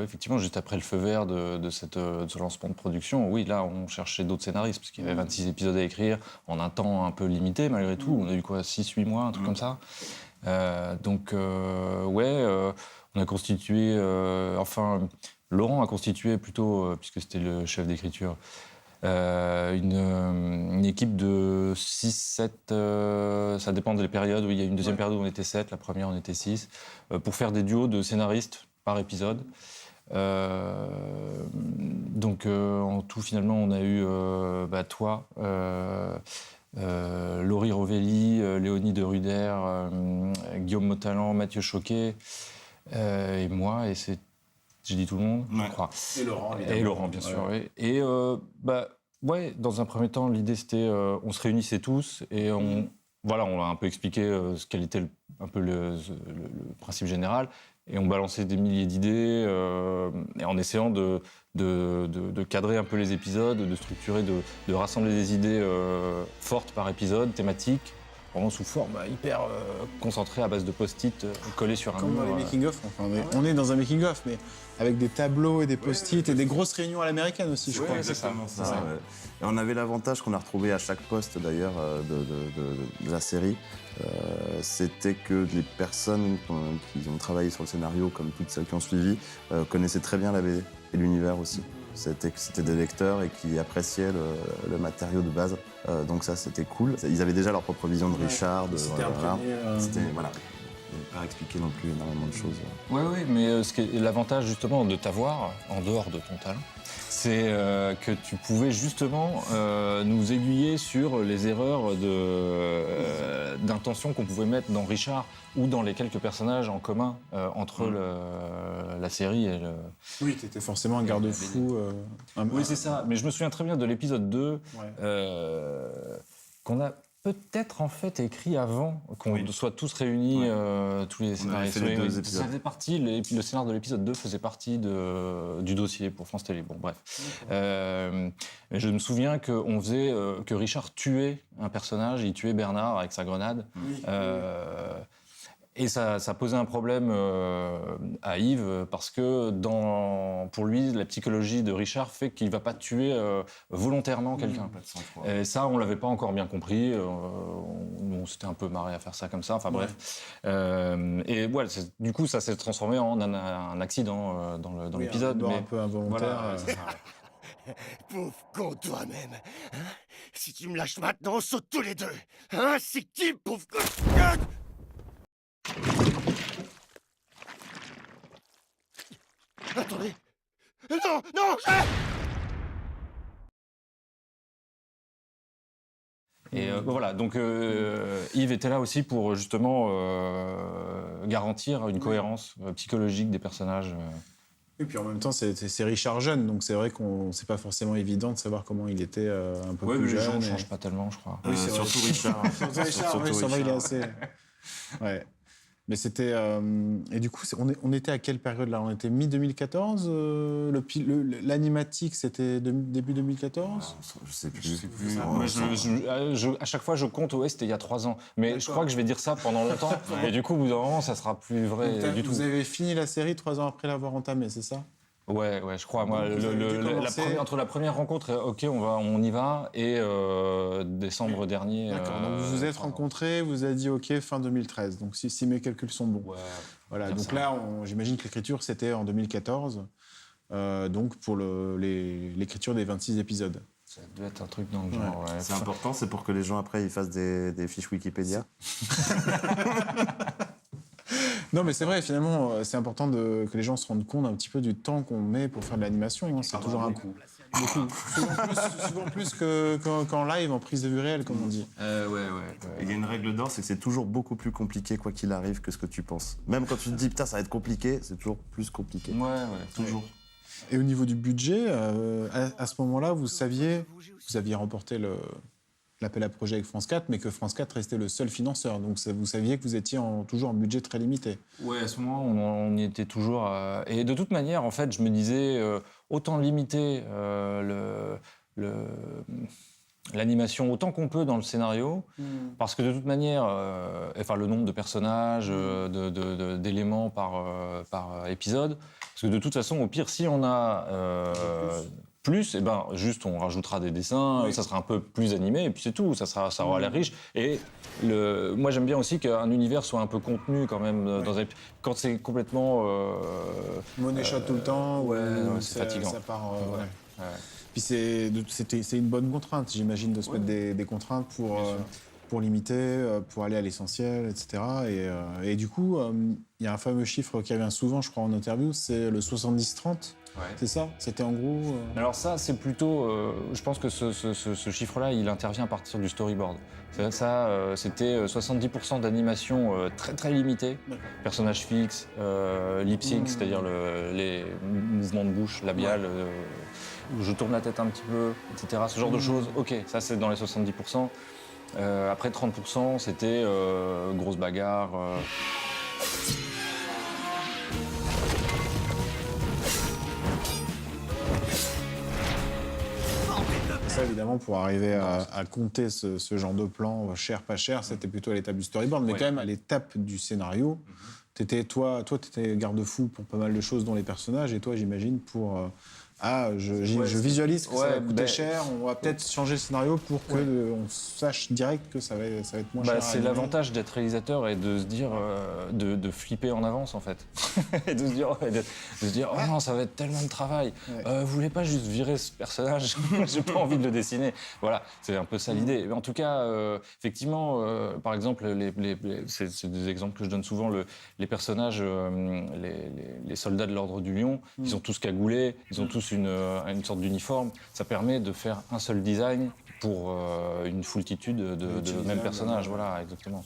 C: effectivement, juste après le feu vert de ce lancement de production. Oui, là, on cherchait d'autres scénaristes, parce qu'il y avait 26 épisodes à écrire en un temps un peu limité, malgré tout. On a eu quoi, 6-8 mois, un truc comme ça. On a constitué... Laurent a constitué plutôt, puisque c'était le chef d'écriture, une équipe de 6-7, ça dépend des périodes. Il y a une deuxième période où on était 7, la première on était 6, pour faire des duos de scénaristes par épisode. En tout, finalement, on a eu toi, Laurie Rovelli, Léonie de Ruder, Guillaume Motalan, Mathieu Choquet et moi, et c'est... J'ai dit tout le monde, je crois.
A: Et Laurent, évidemment.
C: Et Laurent, bien sûr, oui. Et dans un premier temps, l'idée, c'était on se réunissait tous et on a un peu expliqué quel était le principe général. Et on balançait des milliers d'idées et en essayant de cadrer un peu les épisodes, de structurer, de rassembler des idées fortes par épisode, thématiques, vraiment sous forme hyper concentrée à base de post-it collés sur un mur.
A: Comme dans les making-of. Enfin, on est dans un making-of, mais avec des tableaux et des post-it et des grosses réunions à l'américaine aussi, je crois.
C: C'est ça.
B: Ouais. Et on avait l'avantage qu'on a retrouvé à chaque poste, d'ailleurs, de la série. C'était que les personnes qui ont travaillé sur le scénario, comme toutes celles qui ont suivi, connaissaient très bien la BD et l'univers aussi. C'était des lecteurs et qui appréciaient le matériau de base. Donc ça, c'était cool. Ils avaient déjà leur propre vision de Richard.
A: C'était
B: voilà. Pas expliquer non plus énormément de choses.
C: Oui, mais l'avantage justement de t'avoir en dehors de ton talent, c'est que tu pouvais justement nous aiguiller sur les erreurs d'intention qu'on pouvait mettre dans Richard ou dans les quelques personnages en commun entre la série et le...
A: Oui, t'étais forcément un garde-fou.
C: Oui, c'est ça. Mais je me souviens très bien de l'épisode 2 qu'on a peut-être en fait écrit avant qu'on soit tous réunis, tous les scénaristes. Ça faisait partie, le scénar de l'épisode 2 faisait partie du dossier pour France Télé. Bon, bref. Je me souviens qu'on faisait que Richard tuait un personnage, il tuait Bernard avec sa grenade. Et ça posait un problème à Yves parce que pour lui, la psychologie de Richard fait qu'il ne va pas tuer volontairement quelqu'un. Et ça, on ne l'avait pas encore bien compris. On s'était un peu marré à faire ça comme ça. Enfin bref. Et voilà, du coup, ça s'est transformé en un accident dans l'épisode.
A: Un peu involontaire.
F: Voilà, pauvre con toi-même. Hein, si tu me lâches maintenant, on saute tous les deux. Hein, c'est qui, pauvre con? Attendez. Non,
C: Et voilà, donc Yves était là aussi pour justement garantir une cohérence psychologique des personnages.
A: Et puis en même temps, c'est Richard jeune, donc c'est vrai c'est pas forcément évident de savoir comment il était un peu plus jeune.
C: Les gens ne changent pas tellement, je crois.
A: Oui,
B: surtout Richard.
A: Surtout Richard, ça va, il est assez... Ouais. Mais c'était... et du coup, on était à quelle période là? On était mi-2014 l'animatique, c'était début 2014?
B: Je sais plus.
C: Moi, à chaque fois, je compte, ouais, c'était il y a 3 ans. Mais je crois que je vais dire ça pendant longtemps. Et du coup, au bout d'un moment, ça sera plus vrai du tout.
A: Vous avez fini la série 3 ans après l'avoir entamée, c'est ça?
C: Ouais, je crois. Moi,
A: Donc, vous avez dû commencer-
C: entre la première rencontre, ok, on y va, et décembre dernier.
A: D'accord, donc vous vous êtes rencontrés, vous avez dit ok, fin 2013, donc si mes calculs sont bons.
C: Ouais.
A: Voilà,
C: Dire
A: donc
C: ça.
A: là, j'imagine que l'écriture, c'était en 2014, donc pour l'écriture des 26 épisodes.
C: Ça doit être un truc dans le genre. Ouais.
B: C'est important, c'est pour que les gens après ils fassent des fiches Wikipédia.
A: Non, mais c'est vrai, finalement, c'est important que les gens se rendent compte un petit peu du temps qu'on met pour faire de l'animation. Hein. C'est toujours un coup. Beaucoup. Souvent plus qu'en live, en prise de vue réelle, comme on dit.
C: Ouais.
B: Il y a une règle d'or, c'est que c'est toujours beaucoup plus compliqué quoi qu'il arrive que ce que tu penses. Même quand tu te dis putain ça va être compliqué, c'est toujours plus compliqué.
C: Ouais.
B: Toujours.
A: Et au niveau du budget, à ce moment-là, vous aviez remporté l'appel à projet avec France 4, mais que France 4 restait le seul financeur. Donc vous saviez que vous étiez toujours en budget très limité.
C: Ouais, à ce moment, on y était toujours. Et de toute manière, en fait, je me disais, autant limiter l'animation autant qu'on peut dans le scénario, parce que de toute manière, le nombre de personnages, d'éléments par épisode, parce que de toute façon, au pire, si on a plus, juste on rajoutera des dessins, ça sera un peu plus animé, et puis c'est tout, ça aura l'air riche. Et moi, j'aime bien aussi qu'un univers soit un peu contenu quand même. Quand c'est complètement...
A: Money shot tout le temps,
C: c'est fatigant.
A: Ça part, Puis c'est une bonne contrainte, j'imagine, de se mettre des contraintes pour limiter, pour aller à l'essentiel, etc. Et du coup, il y a un fameux chiffre qui revient souvent, je crois, en interview, c'est le 70-30.
C: Ouais.
A: C'est ça? C'était en gros...
C: Alors ça, c'est plutôt... je pense que ce chiffre-là, il intervient à partir du storyboard. C'était 70% d'animation très très limitée, personnages fixes, lip sync, c'est-à-dire les mouvements de bouche labiale, où je tourne la tête un petit peu, etc. Ce genre de choses, ok, ça c'est dans les 70%. Après 30%, c'était grosse bagarre.
A: Ça, évidemment, pour arriver à compter ce genre de plan, cher, pas cher, c'était plutôt à l'étape du storyboard. Mais quand même, à l'étape du scénario, toi, t'étais garde-fou pour pas mal de choses, dont les personnages, et toi, j'imagine, pour... je visualise que ça va coûter cher, on va peut-être changer le scénario pour qu'on sache direct que ça va être moins cher.
C: C'est l'avantage d'être réalisateur et de se dire, de flipper en avance en fait. Et de se dire, oh non, ça va être tellement de travail. Vous voulez pas juste virer ce personnage? J'ai pas envie de le dessiner. Voilà, c'est un peu ça l'idée. Mais en tout cas, effectivement, par exemple, c'est des exemples que je donne souvent, les personnages, les soldats de l'Ordre du Lion, ils sont tous cagoulés, ils ont tous une sorte d'uniforme. Ça permet de faire un seul design pour une foultitude de mêmes personnages. Voilà, exactement.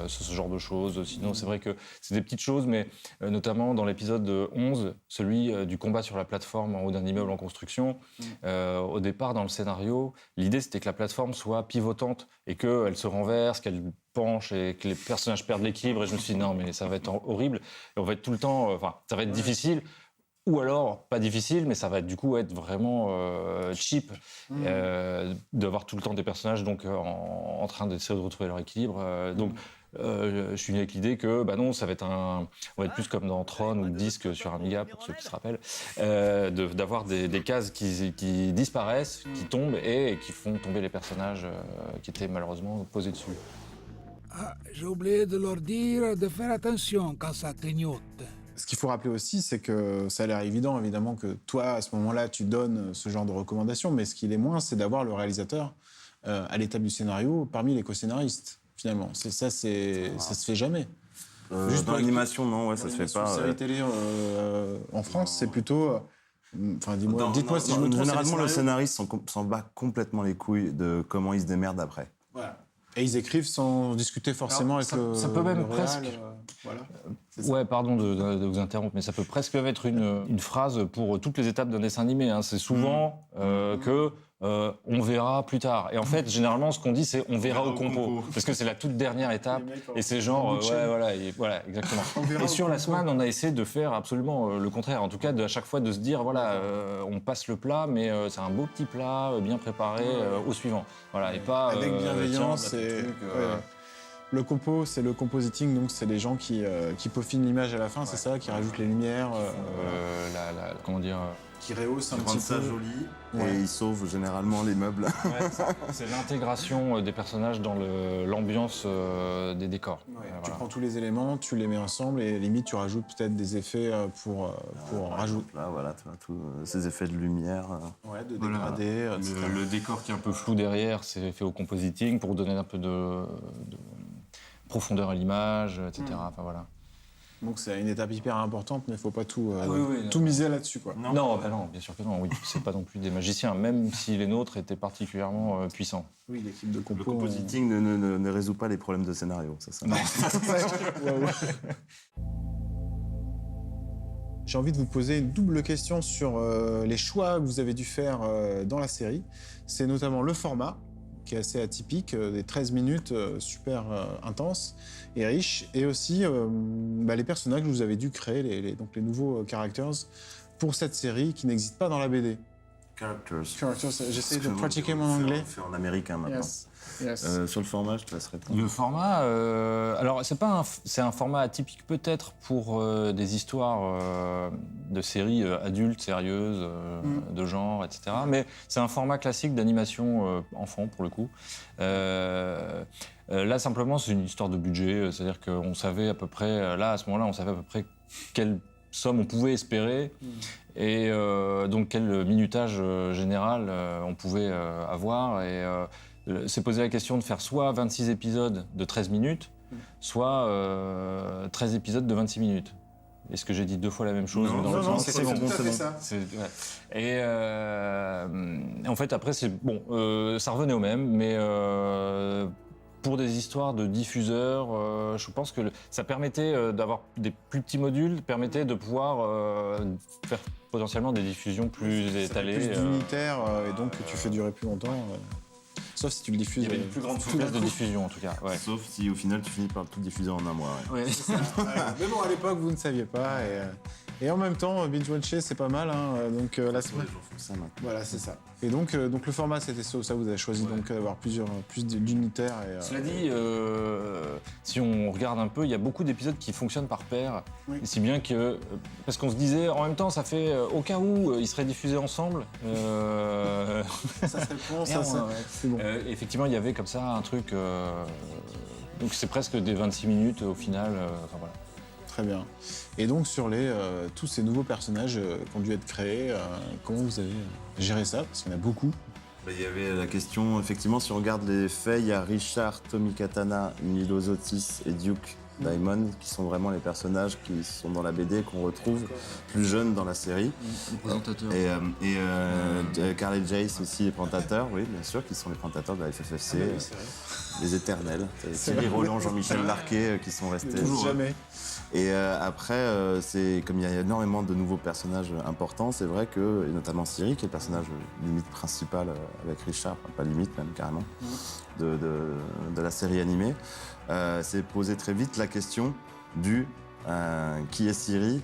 C: Ce genre de choses. Sinon, c'est vrai que c'est des petites choses, mais notamment dans l'épisode 11, celui du combat sur la plateforme en haut d'un immeuble en construction, au départ, dans le scénario, l'idée, c'était que la plateforme soit pivotante et qu'elle se renverse, qu'elle penche et que les personnages perdent l'équilibre. Et je me suis dit, non, mais ça va être horrible. Et on va être tout le temps... ça va être difficile. Ou alors, pas difficile, mais ça va du coup être vraiment cheap d'avoir tout le temps des personnages donc, en train d'essayer de retrouver leur équilibre. Je suis venu avec l'idée que non, ça va être on va être plus comme dans Tron ou Disque sur Amiga, pour ceux qui se rappellent, d'avoir des cases qui disparaissent, qui tombent et qui font tomber les personnages qui étaient malheureusement posés dessus.
G: Ah, j'ai oublié de leur dire de faire attention quand ça clignote.
A: Ce qu'il faut rappeler aussi, c'est que ça a l'air évident, évidemment, que toi, à ce moment-là, tu donnes ce genre de recommandations, mais ce qui l'est moins, c'est d'avoir le réalisateur à l'étape du scénario parmi les co-scénaristes, finalement. Ça se fait jamais.
B: Juste dans l'animation, non, ça se fait pas.
A: Série télé en France, c'est plutôt... dites-moi si je me trompe.
B: Généralement, le scénariste s'en bat complètement les couilles de comment il se démerde après.
A: Voilà. Et ils écrivent sans discuter forcément avec le...
C: Ça peut même
A: le réal,
C: presque...
A: voilà.
C: Ouais, pardon de vous interrompre, mais ça peut presque être une phrase pour toutes les étapes d'un dessin animé. Hein. C'est souvent que on verra plus tard. Et en fait, généralement, ce qu'on dit, c'est on verra au compo. Parce que c'est la toute dernière étape. Et c'est genre, voilà, exactement. Et sur la semaine, on a essayé de faire absolument le contraire. En tout cas, à chaque fois, de se dire, voilà, on passe le plat, mais c'est un beau petit plat, bien préparé, au suivant. Voilà, et pas...
A: Avec bienveillance
C: tiens,
A: et...
C: truc,
A: Le compo, c'est le compositing, donc c'est les gens qui peaufinent l'image à la fin, c'est ça, qui rajoutent les lumières,
C: comment dire
A: qui rehaussent un
B: Ils
A: petit
B: rendent ça
A: peu.
B: joli
A: Ouais.
B: et ils sauvent généralement les meubles.
C: c'est l'intégration des personnages dans l'ambiance des décors.
A: Ouais, tu
C: Voilà.
A: prends tous les éléments, tu les mets ensemble et limite tu rajoutes peut-être des effets pour rajouter.
B: Là, voilà, tu vois, tous ces effets de lumière.
A: Ouais, de
C: Voilà.
A: dégradés, etc.
C: Le décor qui est un peu flou derrière, c'est fait au compositing pour donner un peu de profondeur à l'image, etc. Enfin, voilà.
A: Donc c'est une étape hyper importante, mais il faut pas tout
C: oui,
A: tout miser là-dessus, quoi.
C: Non, bien sûr que non. Oui, c'est pas non plus des magiciens, même si les nôtres étaient particulièrement puissants.
A: Oui, l'équipe de compo.
B: Le compositing ne résout pas les problèmes de scénario, ça.
C: Non.
A: J'ai envie de vous poser une double question sur les choix que vous avez dû faire dans la série. C'est notamment le format, qui est assez atypique, des 13 minutes super intenses et riches, et aussi les personnages que vous avez dû créer, donc les nouveaux characters, pour cette série qui n'existe pas dans la BD.
B: Characters.
A: J'essaie de pratiquer mon anglais.
B: On fait en américain maintenant.
A: Yes.
B: Sur le format, je te laisse répondre.
C: Le format, alors c'est un format atypique peut-être pour des histoires de séries adultes, sérieuses, de genre, etc. Mais c'est un format classique d'animation enfant pour le coup. Là simplement c'est une histoire de budget, c'est-à-dire qu'on savait à peu près, là à ce moment-là on savait à peu près quelle somme on pouvait espérer et donc quel minutage général on pouvait avoir et s'est posé la question de faire soit 26 épisodes de 13 minutes, soit 13 épisodes de 26 minutes. Est-ce que j'ai dit deux fois la même chose
B: Non,
C: dans le sens
A: c'est tout à fait ça.
C: Et en fait, après, c'est bon, ça revenait au même, mais pour des histoires de diffuseurs, je pense que ça permettait d'avoir des plus petits modules, permettait de pouvoir faire potentiellement des diffusions plus étalées.
A: Plus d'unitaire et donc tu fais durer plus longtemps. Sauf si tu le diffuses.
C: Il y avait une plus grande souplesse de diffusion en tout cas. Ouais.
B: Sauf si au final tu finis par tout diffuser en un mois. Ouais.
A: Mais bon, à l'époque, vous ne saviez pas. Et en même temps, binge-watcher, c'est pas mal. Donc la semaine.
B: Les gens font ça maintenant.
A: Voilà, c'est ça. Et donc le format, c'était ça. Vous avez choisi donc avoir plus d'unitaires.
C: Cela dit, si on regarde un peu, il y a beaucoup d'épisodes qui fonctionnent par paire.
A: Oui.
C: Si bien que, parce qu'on se disait, en même temps, ça fait au cas où ils seraient diffusés ensemble.
A: Ça se répond, c'est bon.
C: Effectivement, il y avait comme ça un truc. Donc c'est presque des 26 minutes au final. Enfin, voilà.
A: Très bien. Et donc sur tous ces nouveaux personnages qui ont dû être créés, comment vous avez géré ça? Parce qu'il y en a beaucoup.
B: Il y avait la question, effectivement, si on regarde les faits, il y a Richard, Tommy Katana, Milo Zotis et Duke Diamond, qui sont vraiment les personnages qui sont dans la BD, qu'on retrouve plus jeunes dans la série.
C: Le présentateur.
B: Et Carly Jace aussi, les présentateurs, oui, bien sûr, qui sont les présentateurs de la FFFC, les éternels. Thierry Roland, Jean-Michel Larquet, qui sont restés.
A: Jamais.
B: Et après, c'est comme il y a énormément de nouveaux personnages importants, c'est vrai que, et notamment Siri, qui est le personnage limite principal avec Richard, enfin, pas limite même carrément, de la série animée, s'est posé très vite la question du qui est Siri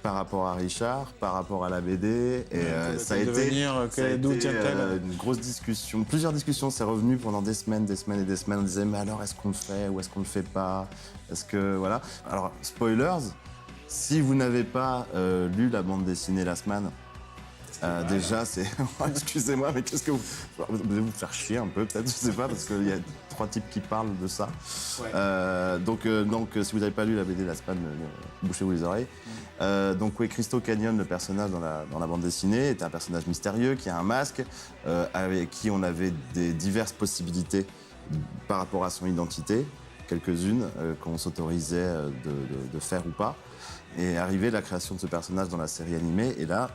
B: par rapport à Richard, par rapport à la BD, et ça a été une grosse discussion, plusieurs discussions, c'est revenu pendant des semaines et des semaines, on disait mais alors est-ce qu'on le fait ou est-ce qu'on le fait pas, est-ce que voilà. Alors spoilers, si vous n'avez pas lu la bande dessinée Last Man, déjà c'est, excusez-moi mais qu'est-ce que vous allez vous faire chier un peu peut-être, je sais pas, parce qu'il y a 3 types qui parlent de ça. Ouais. Donc si vous n'avez pas lu la BD Last Man, bouchez-vous les oreilles. Donc oui, Christo Canyon, le personnage dans la bande dessinée, est un personnage mystérieux qui a un masque, avec qui on avait des diverses possibilités par rapport à son identité, quelques-unes qu'on s'autorisait de faire ou pas. Et arrivée la création de ce personnage dans la série animée, et là,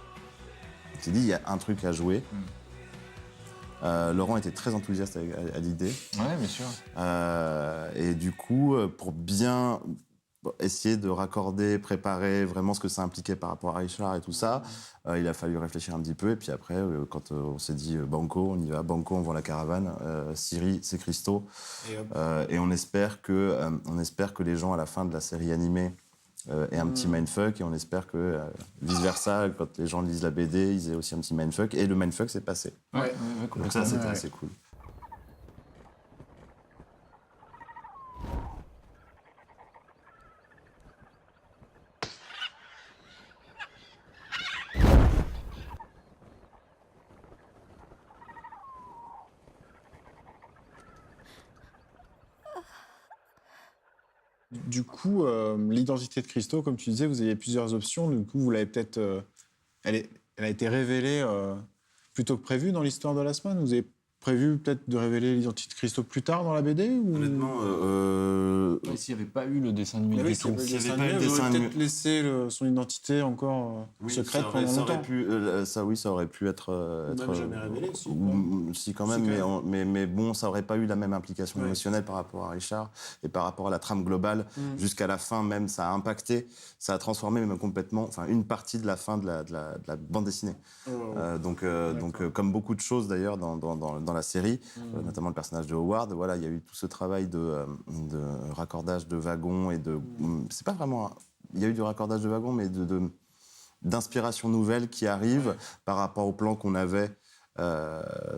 B: on s'est dit, il y a un truc à jouer. Laurent était très enthousiaste à l'idée.
C: Ouais, bien sûr.
B: Et du coup, pour bien essayer de raccorder, préparer vraiment ce que ça impliquait par rapport à Richard et tout ça. Il a fallu réfléchir un petit peu. Et puis après, quand on s'est dit Banco, on y va. Banco, on vend la caravane. Siri, c'est Christo. Et on espère que les gens, à la fin de la série animée, aient un petit mindfuck. Et on espère que, vice-versa, quand les gens lisent la BD, ils aient aussi un petit mindfuck. Et le mindfuck s'est passé. Donc ça, c'était assez cool.
A: Du coup, l'identité de Christo, comme tu disais, vous aviez plusieurs options. Du coup, vous l'avez peut-être... elle a été révélée plutôt que prévu dans l'histoire de la semaine. Vous avez prévu peut-être de révéler l'identité de Christo plus tard dans la BD ou...
B: Honnêtement,
C: S'il n'y avait pas eu le dessin animé du tout.
A: S'il n'y
B: avait
A: avait
B: pas eu le dessin
A: peut-être
B: animé.
A: laissé son identité encore secrète pendant longtemps.
B: Ça aurait pu être...
A: Même jamais révélé aussi,
B: Si, quand
A: Si,
B: même,
A: quand
B: mais bon, ça aurait pas eu la même implication émotionnelle par rapport à Richard et par rapport à la trame globale. Jusqu'à la fin, même, ça a impacté, ça a transformé même complètement, enfin, une partie de la fin de la bande dessinée. Donc, comme beaucoup de choses d'ailleurs dans la série, notamment le personnage de Howard, voilà, il y a eu tout ce travail de raccordage de wagons et de... C'est pas vraiment... Il y a eu du raccordage de wagons, mais d'inspiration nouvelle qui arrive par rapport au plan qu'on avait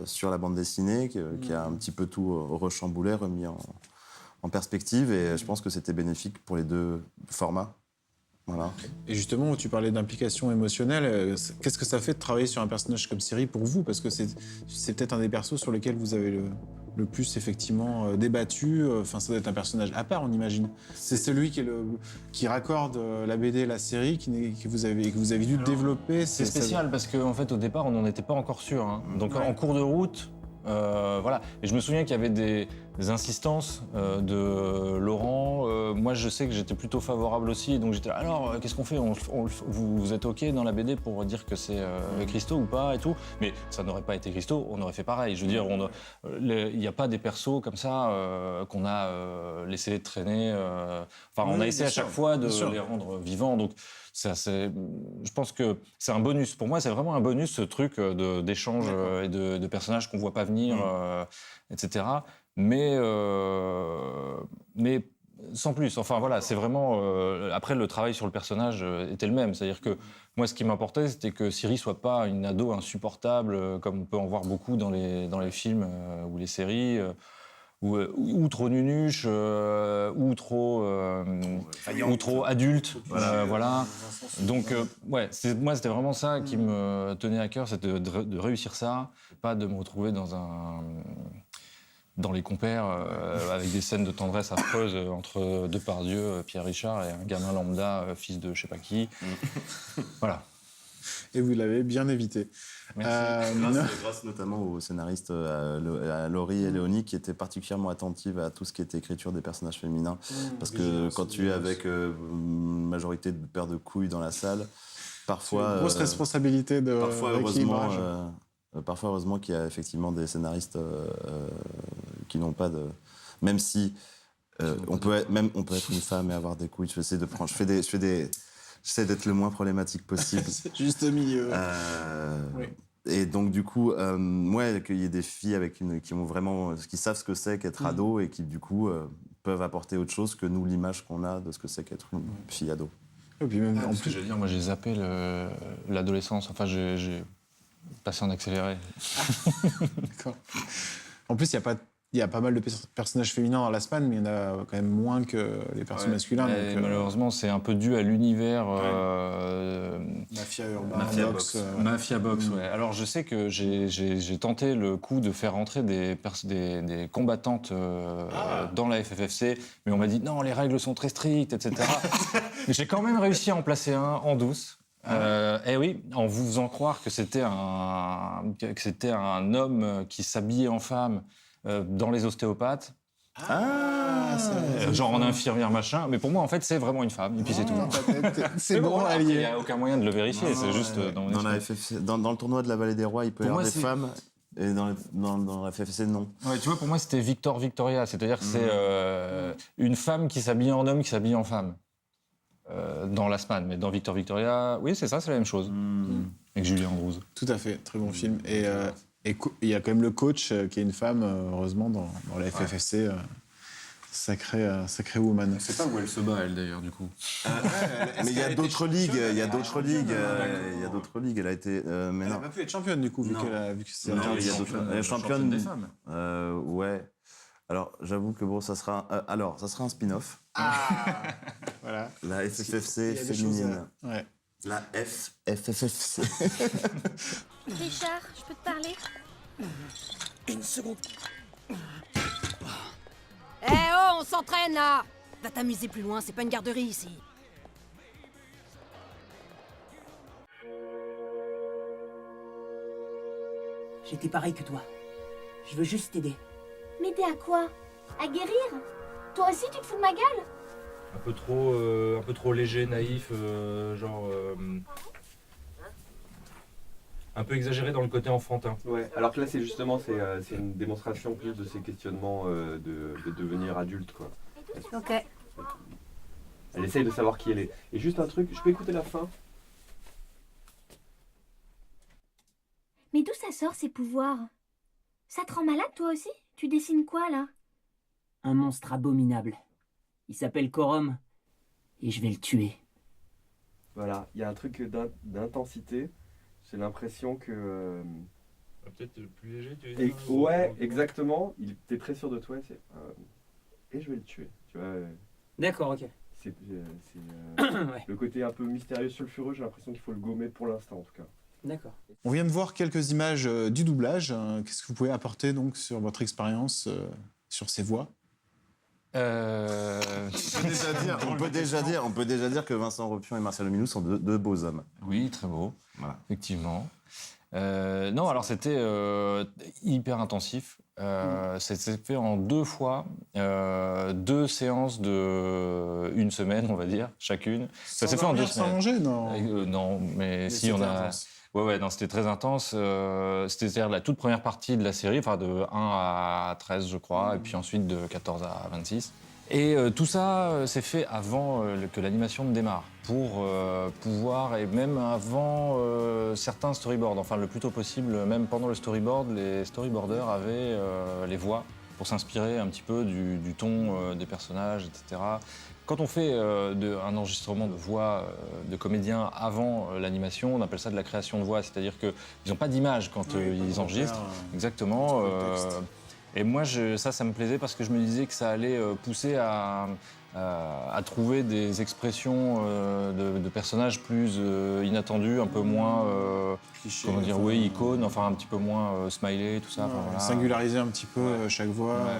B: sur la bande dessinée, qui a un petit peu tout rechamboulé, remis en perspective. Et je pense que c'était bénéfique pour les deux formats. Voilà.
A: Et justement, tu parlais d'implication émotionnelle. Qu'est-ce que ça fait de travailler sur un personnage comme Siri pour vous? Parce que c'est peut-être un des persos sur lesquels vous avez le plus effectivement débattu. Enfin, ça doit être un personnage à part, on imagine. C'est celui qui raccorde la BD et la série que vous avez dû développer.
C: C'est spécial parce qu'en fait, au départ, on n'en était pas encore sûr. Hein. Donc, en cours de route, voilà. Et je me souviens qu'il y avait des insistances de Laurent. Moi, je sais que j'étais plutôt favorable aussi. Donc, j'étais là, alors, qu'est-ce qu'on fait? Vous êtes OK dans la BD pour dire que c'est Christo ou pas et tout? Mais ça n'aurait pas été Christo, on aurait fait pareil. Je veux dire, il n'y a pas des persos comme ça qu'on a laissé traîner. Enfin, on a essayé à chaque fois de les rendre vivants. Donc, je pense que c'est un bonus. Pour moi, c'est vraiment un bonus, ce truc d'échange et de personnages qu'on ne voit pas venir, etc. Mais sans plus. Enfin, voilà, c'est vraiment... après, le travail sur le personnage était le même. C'est-à-dire que moi, ce qui m'importait, c'était que Siri soit pas une ado insupportable, comme on peut en voir beaucoup dans les films ou les séries, ou trop nunuche, ou trop adulte. Voilà. Donc, moi, c'était vraiment ça qui me tenait à cœur, c'était de réussir ça, pas de me retrouver dans les compères, avec des scènes de tendresse affreuses entre Depardieu, Pierre Richard et un gamin lambda, fils de je sais pas qui. Voilà.
A: Et vous l'avez bien évité.
C: Merci.
B: Grâce notamment aux scénaristes, à Laurie et Léonie, qui étaient particulièrement attentives à tout ce qui était écriture des personnages féminins. Parce que quand tu es avec une majorité de paires de couilles dans la salle, parfois...
A: Une grosse responsabilité de
B: Parfois, heureusement qu'il y a effectivement des scénaristes qui n'ont pas de... Même si on peut être une femme et avoir des couilles, j'essaie d'être le moins problématique possible.
A: C'est juste au milieu.
B: Oui. Et donc, du coup, qu'il y ait des filles qui savent ce que c'est qu'être ado et qui, du coup, peuvent apporter autre chose que nous, l'image qu'on a de ce que c'est qu'être une fille ado.
A: Et puis même,
C: en plus, je veux dire, moi, j'ai zappé l'adolescence. Enfin, j'ai passé en accéléré.
A: D'accord. En plus, il y a pas mal de personnages féminins dans la semaine, mais il y en a quand même moins que les personnages masculins. Donc,
C: malheureusement, c'est un peu dû à l'univers...
A: Mafia Urban,
C: Mafia Box, ouais. Alors, je sais que j'ai tenté le coup de faire rentrer des combattantes dans la FFFC, mais on m'a dit, non, les règles sont très strictes, etc. Mais j'ai quand même réussi à en placer un en douce. Et oui, en vous faisant croire que c'était un homme qui s'habillait en femme dans les ostéopathes. Genre en infirmière machin, mais pour moi en fait c'est vraiment une femme et puis c'est tout.
A: C'est bon,
C: il n'y a aucun moyen de le vérifier, c'est juste dans
B: la FFC, dans le tournoi de la Vallée des Rois, il peut y avoir des femmes. Et dans la FFC, non.
C: Ouais, tu vois, pour moi, c'était Victoria. C'est-à-dire que c'est une femme qui s'habille en homme, qui s'habille en femme. dans Last Man. Mais dans Victor Victoria, oui, c'est ça, c'est la même chose. Avec Julien Andrews.
A: Tout à fait, très bon film. Et il y a quand même le coach qui est une femme, heureusement, dans la FFC. Sacré woman.
C: Je sais pas où elle se bat, elle, d'ailleurs, du coup.
B: Mais il y a d'autres ligues, il y a d'autres ligues, Elle a été, mais
A: Elle n'a
B: non.
A: pas pu être championne, du coup, vu que c'est
B: Non,
A: interdit.
B: il y a d'autres. Elle est
C: championne des
B: championne.
C: femmes.
B: Ouais. Alors, j'avoue que bon, ça sera un spin-off.
A: Voilà.
B: La FFFC
A: Il y a des
B: féminine.
A: choses ouais.
B: La FFFC.
E: Richard, je peux te parler?
F: Une seconde.
H: Eh oh, on s'entraîne là! Va t'amuser plus loin, c'est pas une garderie ici.
I: J'étais pareil que toi. Je veux juste t'aider.
E: M'aider à quoi? À guérir? Toi aussi, tu te fous de ma gueule?
J: Un peu trop léger, naïf, un peu exagéré dans le côté enfantin.
K: Ouais, alors que là c'est justement c'est une démonstration plus de ces questionnements de devenir adulte quoi.
H: Ok.
K: Elle essaye de savoir qui elle est. Et juste un truc, je peux écouter la fin?
E: Mais d'où ça sort, ces pouvoirs? Ça te rend malade, toi aussi? Tu dessines quoi, là?
I: Un monstre abominable. Il s'appelle Corum. Et je vais le tuer.
K: Voilà, il y a un truc d'intensité. J'ai l'impression que...
J: Peut-être plus léger, tu veux
K: Et,
J: dire,
K: ouais, exactement. Il était très sûr de toi. Et je vais le tuer. Tu vois,
I: D'accord, ok.
K: c'est
I: Ouais.
K: le côté un peu mystérieux, sulfureux. J'ai l'impression qu'il faut le gommer pour l'instant en tout cas.
I: D'accord.
A: On vient de voir quelques images du doublage. Qu'est-ce que vous pouvez apporter donc sur votre expérience sur ces voix?
B: On peut déjà dire que Vincent Ropion et Marcel Milou sont deux beaux hommes.
C: Oui, très beau,
B: Voilà.
C: effectivement. Non, alors c'était hyper intensif. C'était fait en 2 fois, 2 séances de 1 semaine, on va dire, chacune. Ça s'est fait en 2
A: Sans
C: semaines.
A: manger, non?
C: Non, mais si on
A: c'était
C: a.
A: intense.
C: Ouais, non, c'était très intense. C'est-à-dire la toute première partie de la série, enfin de 1 à 13, je crois, et puis ensuite de 14 à 26. Et tout ça s'est fait avant que l'animation ne démarre, pour pouvoir, et même avant certains storyboards, enfin le plus tôt possible, même pendant le storyboard, les storyboarders avaient les voix pour s'inspirer un petit peu du ton des personnages, etc. Quand on fait un enregistrement de voix de comédien avant l'animation, on appelle ça de la création de voix, c'est-à-dire qu'ils n'ont pas d'image quand ils enregistrent. Exactement. Et moi, ça me plaisait parce que je me disais que ça allait pousser à trouver des expressions de personnages plus inattendus, un peu moins,
A: Cliché,
C: comment dire,
A: enfin,
C: oui, icônes, enfin un petit peu moins smiley, tout ça. Enfin, voilà.
A: Singulariser un petit peu chaque voix.
C: Ouais.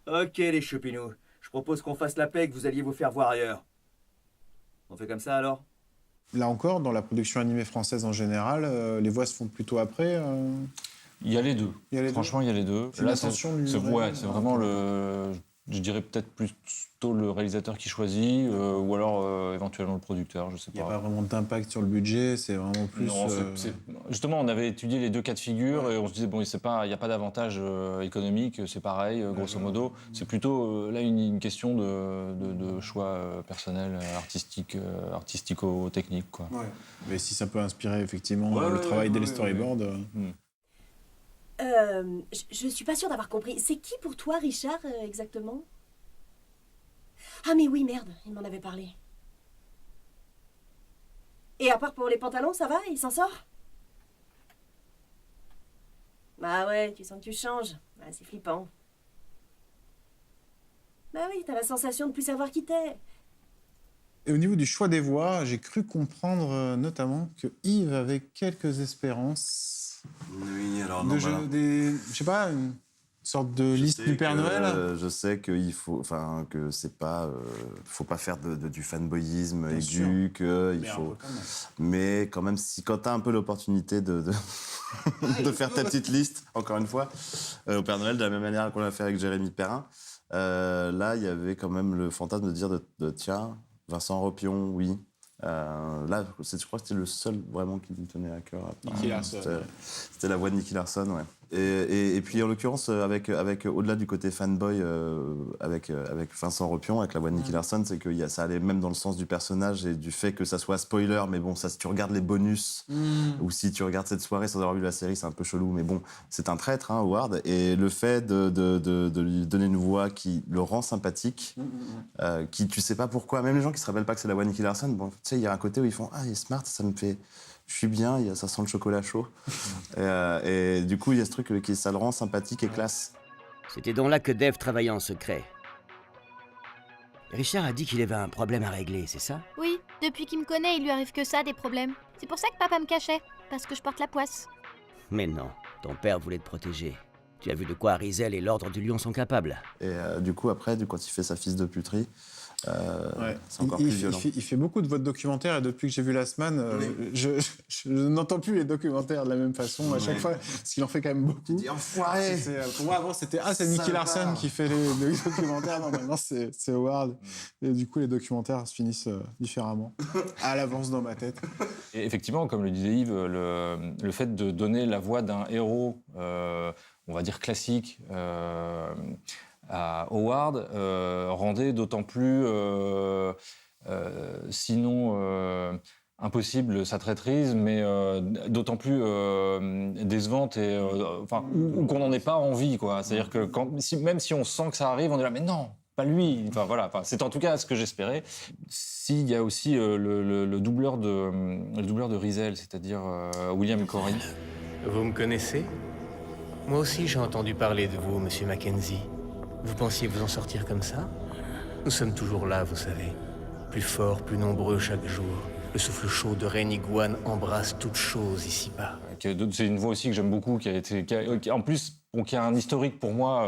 A: Ok.
D: Ok les chopinous, je propose qu'on fasse la paix et que vous alliez vous faire voir ailleurs. On fait comme ça alors?
A: Là encore, dans la production animée française en général, les voix se font plutôt après.
C: Il y a les deux.
A: Il y a les deux.
C: Franchement, il y a les deux.
A: C'est une intention du
C: c'est
A: réalisateur.
C: vraiment je dirais peut-être plutôt le réalisateur qui choisit, ou alors éventuellement le producteur, je sais
A: Il n'y a
C: pas.
A: pas vraiment d'impact sur le budget, c'est vraiment plus.
C: Non, justement, on avait étudié les 2 cas de figure et on se disait, bon, il n'y a pas d'avantage économique, c'est pareil, grosso modo. C'est plutôt là une question de choix personnel, artistico-technique, quoi.
A: Ouais. Mais si ça peut inspirer effectivement le travail des storyboards.
H: Je suis pas sûre d'avoir compris. C'est qui pour toi, Richard, exactement? Ah mais oui, merde, il m'en avait parlé. Et à part pour les pantalons, ça va? Il s'en sort? Bah ouais, tu sens que tu changes. Ah, c'est flippant. Bah oui, t'as la sensation de plus savoir qui t'es.
A: Et au niveau du choix des voix, j'ai cru comprendre notamment que Yves avait quelques espérances.
B: Oui, alors
A: Je sais pas, une sorte de liste du Père Noël.
B: Je sais qu'il faut, enfin que c'est pas, faut pas faire du fanboyisme
A: Bien
B: aigu, que il
A: Mais un
B: faut.
A: peu quand même.
B: Mais quand même, quand t'as un peu l'opportunité de faire ta petite liste, encore une fois, au Père Noël, de la même manière qu'on l'a fait avec Jérémy Perrin, là, il y avait quand même le fantasme de dire tiens, Vincent Ropion, oui. Là, je crois que c'était le seul vraiment qui lui tenait à cœur.
A: Nicky Larson.
B: C'était la voix de Nicky Larson, ouais. Et puis en l'occurrence, avec au-delà du côté fanboy, avec Vincent Ropion, avec la voix de Nicky Larson, c'est que ça allait même dans le sens du personnage et du fait que ça soit spoiler, mais bon, ça, si tu regardes les bonus, ou si tu regardes cette soirée sans avoir vu la série, c'est un peu chelou, mais bon, c'est un traître, hein, Howard, et le fait de lui donner une voix qui le rend sympathique, qui tu sais pas pourquoi, même les gens qui se rappellent pas que c'est la voix de Nicky Larson, bon, tu sais, il y a un côté où ils font « Ah, il est smart, ça me fait... » Je suis bien, ça sent le chocolat chaud. Et du coup, il y a ce truc qui ça le rend sympathique et classe.
L: C'était donc là que Dave travaillait en secret. Richard a dit qu'il avait un problème à régler, c'est ça?
M: Oui, depuis qu'il me connaît, il lui arrive que ça, des problèmes. C'est pour ça que papa me cachait, parce que je porte la poisse.
L: Mais non, ton père voulait te protéger. Tu as vu de quoi Rizel et l'Ordre du Lion sont capables.
B: Et du coup, après, quand il fait sa fils de puterie, c'est encore plus violent.
A: Il fait beaucoup de votre documentaire et depuis que j'ai vu Last Man, je n'entends plus les documentaires de la même façon à chaque fois, parce qu'il en fait quand même beaucoup.
B: Il dit enfoiré.
A: Pour moi, avant, c'était c'est Nicky Larson qui fait les documentaires. Non, maintenant, c'est Howard. Et du coup, les documentaires se finissent différemment, à l'avance dans ma tête.
C: Et effectivement, comme le disait Yves, le fait de donner la voix d'un héros, on va dire classique, à Howard rendait d'autant plus, sinon impossible sa traîtrise, mais d'autant plus décevante et ou qu'on n'en ait pas envie, quoi. C'est-à-dire que même si on sent que ça arrive, on est là, mais non, pas lui. Enfin voilà, c'est en tout cas ce que j'espérais. S'il y a aussi le doubleur de Rizel, c'est-à-dire William Corey.
N: Vous me connaissez? Moi aussi, j'ai entendu parler de vous, Monsieur Mackenzie. Vous pensiez vous en sortir comme ça? Nous sommes toujours là, vous savez. Plus forts, plus nombreux chaque jour. Le souffle chaud de Reine Iguane embrasse toute chose ici-bas.
C: C'est une voix aussi que j'aime beaucoup, qui en plus, qui a un historique pour moi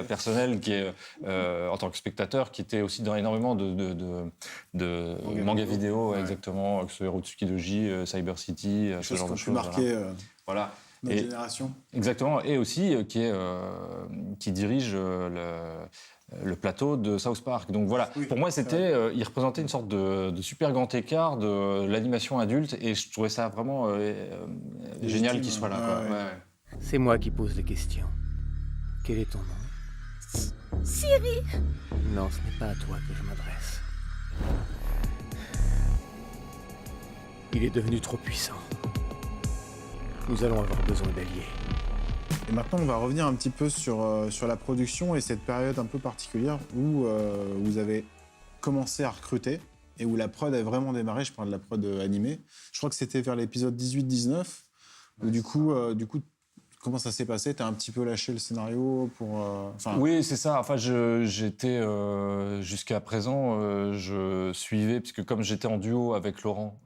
C: personnel, qui est, en tant que spectateur, qui était aussi dans énormément de manga vidéo, exactement, que ce soit Hirotsuki Doji, Cyber City, ce genre de choses.
A: Marqué
C: voilà.
A: Notre génération.
C: Exactement, et aussi qui dirige le plateau de South Park. Donc voilà, pour moi, il représentait une sorte de super grand écart de l'animation adulte, et je trouvais ça vraiment génial qu'il soit là. Ouais.
N: C'est moi qui pose les questions. Quel est ton nom?
M: Siri.
N: Non, ce n'est pas à toi que je m'adresse. Il est devenu trop puissant. Nous allons avoir besoin d'alliés.
A: Et maintenant, on va revenir un petit peu sur la production et cette période un peu particulière où vous avez commencé à recruter et où la prod a vraiment démarré. Je parle de la prod animée. Je crois que c'était vers l'épisode 18-19. Où du coup, comment ça s'est passé? T'as un petit peu lâché le scénario pour...
C: Oui, c'est ça. Enfin, j'étais... jusqu'à présent, je suivais... Puisque comme j'étais en duo avec Laurent,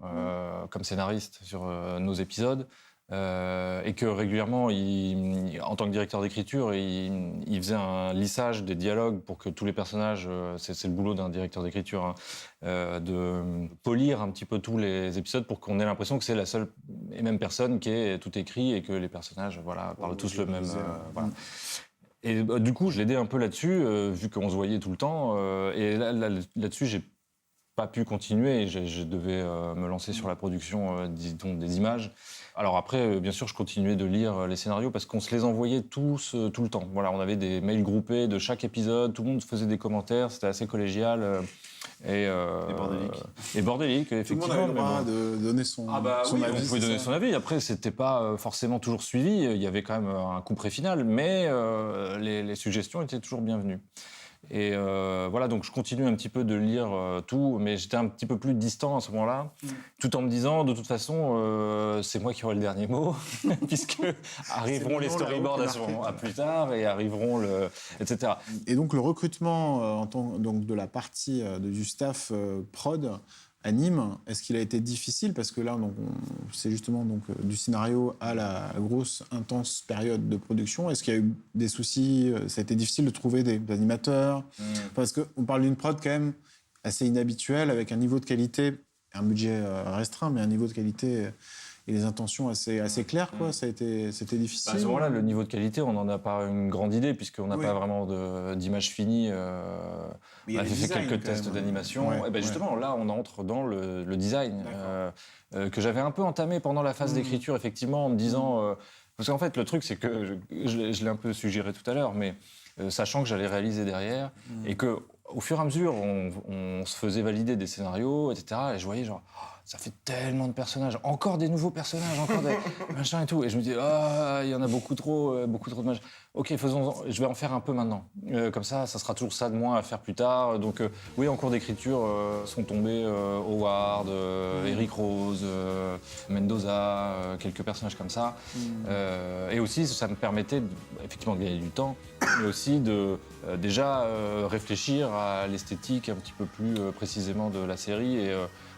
C: comme scénariste sur nos épisodes, et que régulièrement, en tant que directeur d'écriture, il faisait un lissage des dialogues pour que tous les personnages, c'est le boulot d'un directeur d'écriture, de polir un petit peu tous les épisodes pour qu'on ait l'impression que c'est la seule et même personne qui ait tout écrit et que les personnages parlent tous le même... voilà. Et du coup, je l'aidais un peu là-dessus, vu qu'on se voyait tout le temps. Et là-dessus, j'ai pas pu continuer et je devais me lancer sur la production disons, des images. Alors après, bien sûr, je continuais de lire les scénarios parce qu'on se les envoyait tous tout le temps. Voilà, on avait des mails groupés de chaque épisode, tout le monde faisait des commentaires, c'était assez collégial et
B: bordélique.
C: Et bordélique, effectivement.
A: Tout le monde avait le droit de donner son avis.
C: On pouvait donner son avis. Après, c'était pas forcément toujours suivi. Il y avait quand même un couperet final, mais les suggestions étaient toujours bienvenues. Et voilà, donc je continue un petit peu de lire tout, mais j'étais un petit peu plus distant à ce moment-là, tout en me disant, de toute façon, c'est moi qui aurai le dernier mot, puisque arriveront les storyboards à plus tard, et arriveront etc.
A: Et donc le recrutement donc de la partie du staff prod anime, est-ce qu'il a été difficile? Parce que là, c'est justement du scénario à la grosse, intense période de production. Est-ce qu'il y a eu des soucis? Ça a été difficile de trouver des animateurs? Parce qu'on parle d'une prod quand même assez inhabituelle, avec un niveau de qualité, un budget restreint, mais un niveau de qualité et des intentions assez claires, quoi. C'était difficile.
C: À ce moment-là, le niveau de qualité, on n'en a pas une grande idée, puisqu'on n'a pas vraiment d'image finie.
A: Mais il y
C: on
A: a
C: a
A: des
C: fait
A: designs,
C: quelques
A: quand
C: tests
A: même.
C: d'animation.
A: Ouais,
C: Et ben justement, là, on entre dans le design, que j'avais un peu entamé pendant la phase d'écriture, effectivement, en me disant... parce qu'en fait, le truc, c'est que, je l'ai un peu suggéré tout à l'heure, mais sachant que j'allais réaliser derrière, et que au fur et à mesure, on se faisait valider des scénarios, etc. Et je voyais genre, oh, ça fait tellement de personnages, encore des nouveaux personnages, encore des machins et tout. Et je me dis, il y en a beaucoup trop de machins. Ok, faisons-en, je vais en faire un peu maintenant. Comme ça sera toujours ça de moins à faire plus tard. Donc oui, en cours d'écriture sont tombés Howard, Eric Rose, Mendoza, quelques personnages comme ça. Et aussi, ça me permettait effectivement de gagner du temps, mais aussi de déjà réfléchir à l'esthétique un petit peu plus précisément de la série. Et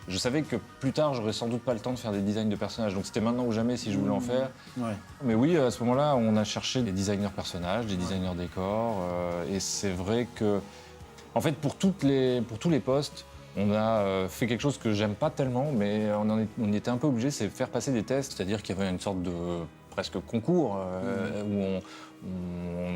C: je savais que plus tard, j'aurais sans doute pas le temps de faire des designs de personnages. Donc c'était maintenant ou jamais si je voulais en faire.
A: Ouais.
C: Mais oui, à ce moment-là, on a cherché des designers personnages, des designers décors. Et c'est vrai que, en fait, pour tous les postes, on a fait quelque chose que j'aime pas tellement, mais on y était un peu obligé, c'est faire passer des tests. C'est-à-dire qu'il y avait une sorte de presque concours où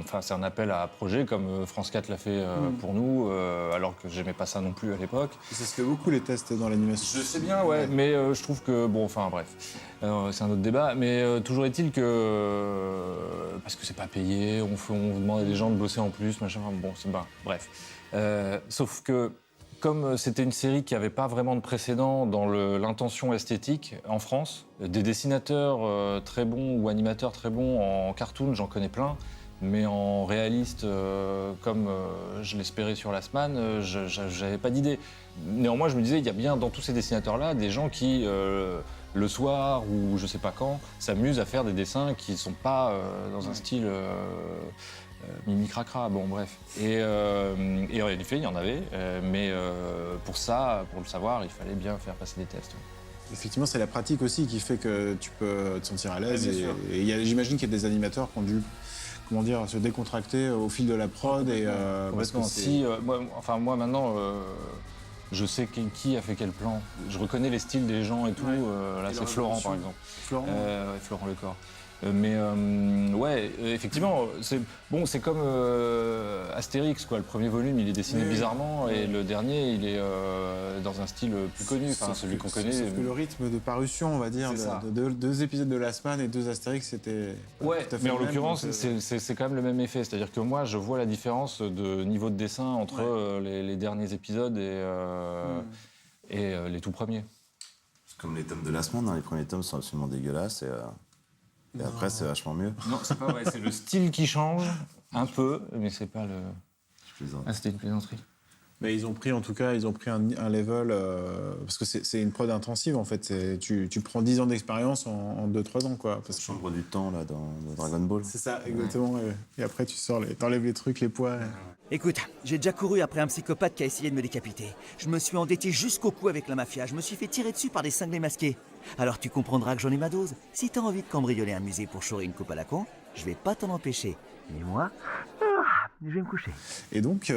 C: enfin, c'est un appel à projet comme France 4 l'a fait pour nous, alors que j'aimais pas ça non plus à l'époque.
A: Ça se fait beaucoup les tests dans l'animation.
C: Je sais bien, ouais, mais je trouve que, bon, enfin bref, c'est un autre débat, mais toujours est-il que, parce que c'est pas payé, on vous demande à des gens de bosser en plus, machin, bon, c'est pas, bref. Sauf que, comme c'était une série qui n'avait pas vraiment de précédent dans l'intention esthétique en France, des dessinateurs très bons ou animateurs très bons en cartoon, j'en connais plein, mais en réaliste, comme je l'espérais sur Last Man, j'avais pas d'idée. Néanmoins, je me disais, il y a bien dans tous ces dessinateurs-là des gens qui, le soir ou je sais pas quand, s'amusent à faire des dessins qui ne sont pas dans un style... Mimi Cracra, bon bref. Et en effet, il y en avait, mais pour le savoir, il fallait bien faire passer des tests.
A: Effectivement, c'est la pratique aussi qui fait que tu peux te sentir à l'aise. Et j'imagine qu'il y a des animateurs qui ont dû, comment dire, se décontracter au fil de la prod.
C: Complètement. Moi maintenant, je sais qui a fait quel plan. Je reconnais les styles des gens et tout. Là, c'est Florent, par exemple. Florent Lecor. Mais ouais, effectivement, c'est comme Astérix, quoi. Le premier volume, il est dessiné bizarrement, et le dernier, il est dans un style plus connu, celui qu'on connaît.
A: Sauf que le rythme de parution, on va dire, de deux épisodes de Last Man et 2 Astérix, c'était
C: ouais,
A: tout à fait
C: mais en
A: le même,
C: l'occurrence, c'est quand même le même effet. C'est-à-dire que moi, je vois la différence de niveau de dessin entre les derniers épisodes et les tout premiers.
B: Comme les tomes de Last Man, les premiers tomes sont absolument dégueulasses. Et après, c'est vachement mieux.
C: Non, c'est pas vrai. C'est le style qui change un peu, mais c'est pas le... c'était une plaisanterie.
A: Mais ils ont pris, en tout cas, un level... parce que c'est une prod intensive, en fait. Tu prends 10 ans d'expérience en 2-3 ans, quoi. Parce
B: chambre du temps, là, dans Dragon Ball.
A: C'est ça, exactement. Et après, tu sors, t'enlèves les trucs, les poids.
O: Écoute, j'ai déjà couru après un psychopathe qui a essayé de me décapiter. Je me suis endetté jusqu'au cou avec la mafia. Je me suis fait tirer dessus par des cinglés masqués. Alors tu comprendras que j'en ai ma dose. Si t'as envie de cambrioler un musée pour chorer une coupe à la con, je vais pas t'en empêcher. Mais moi, je vais me coucher.
A: Et donc,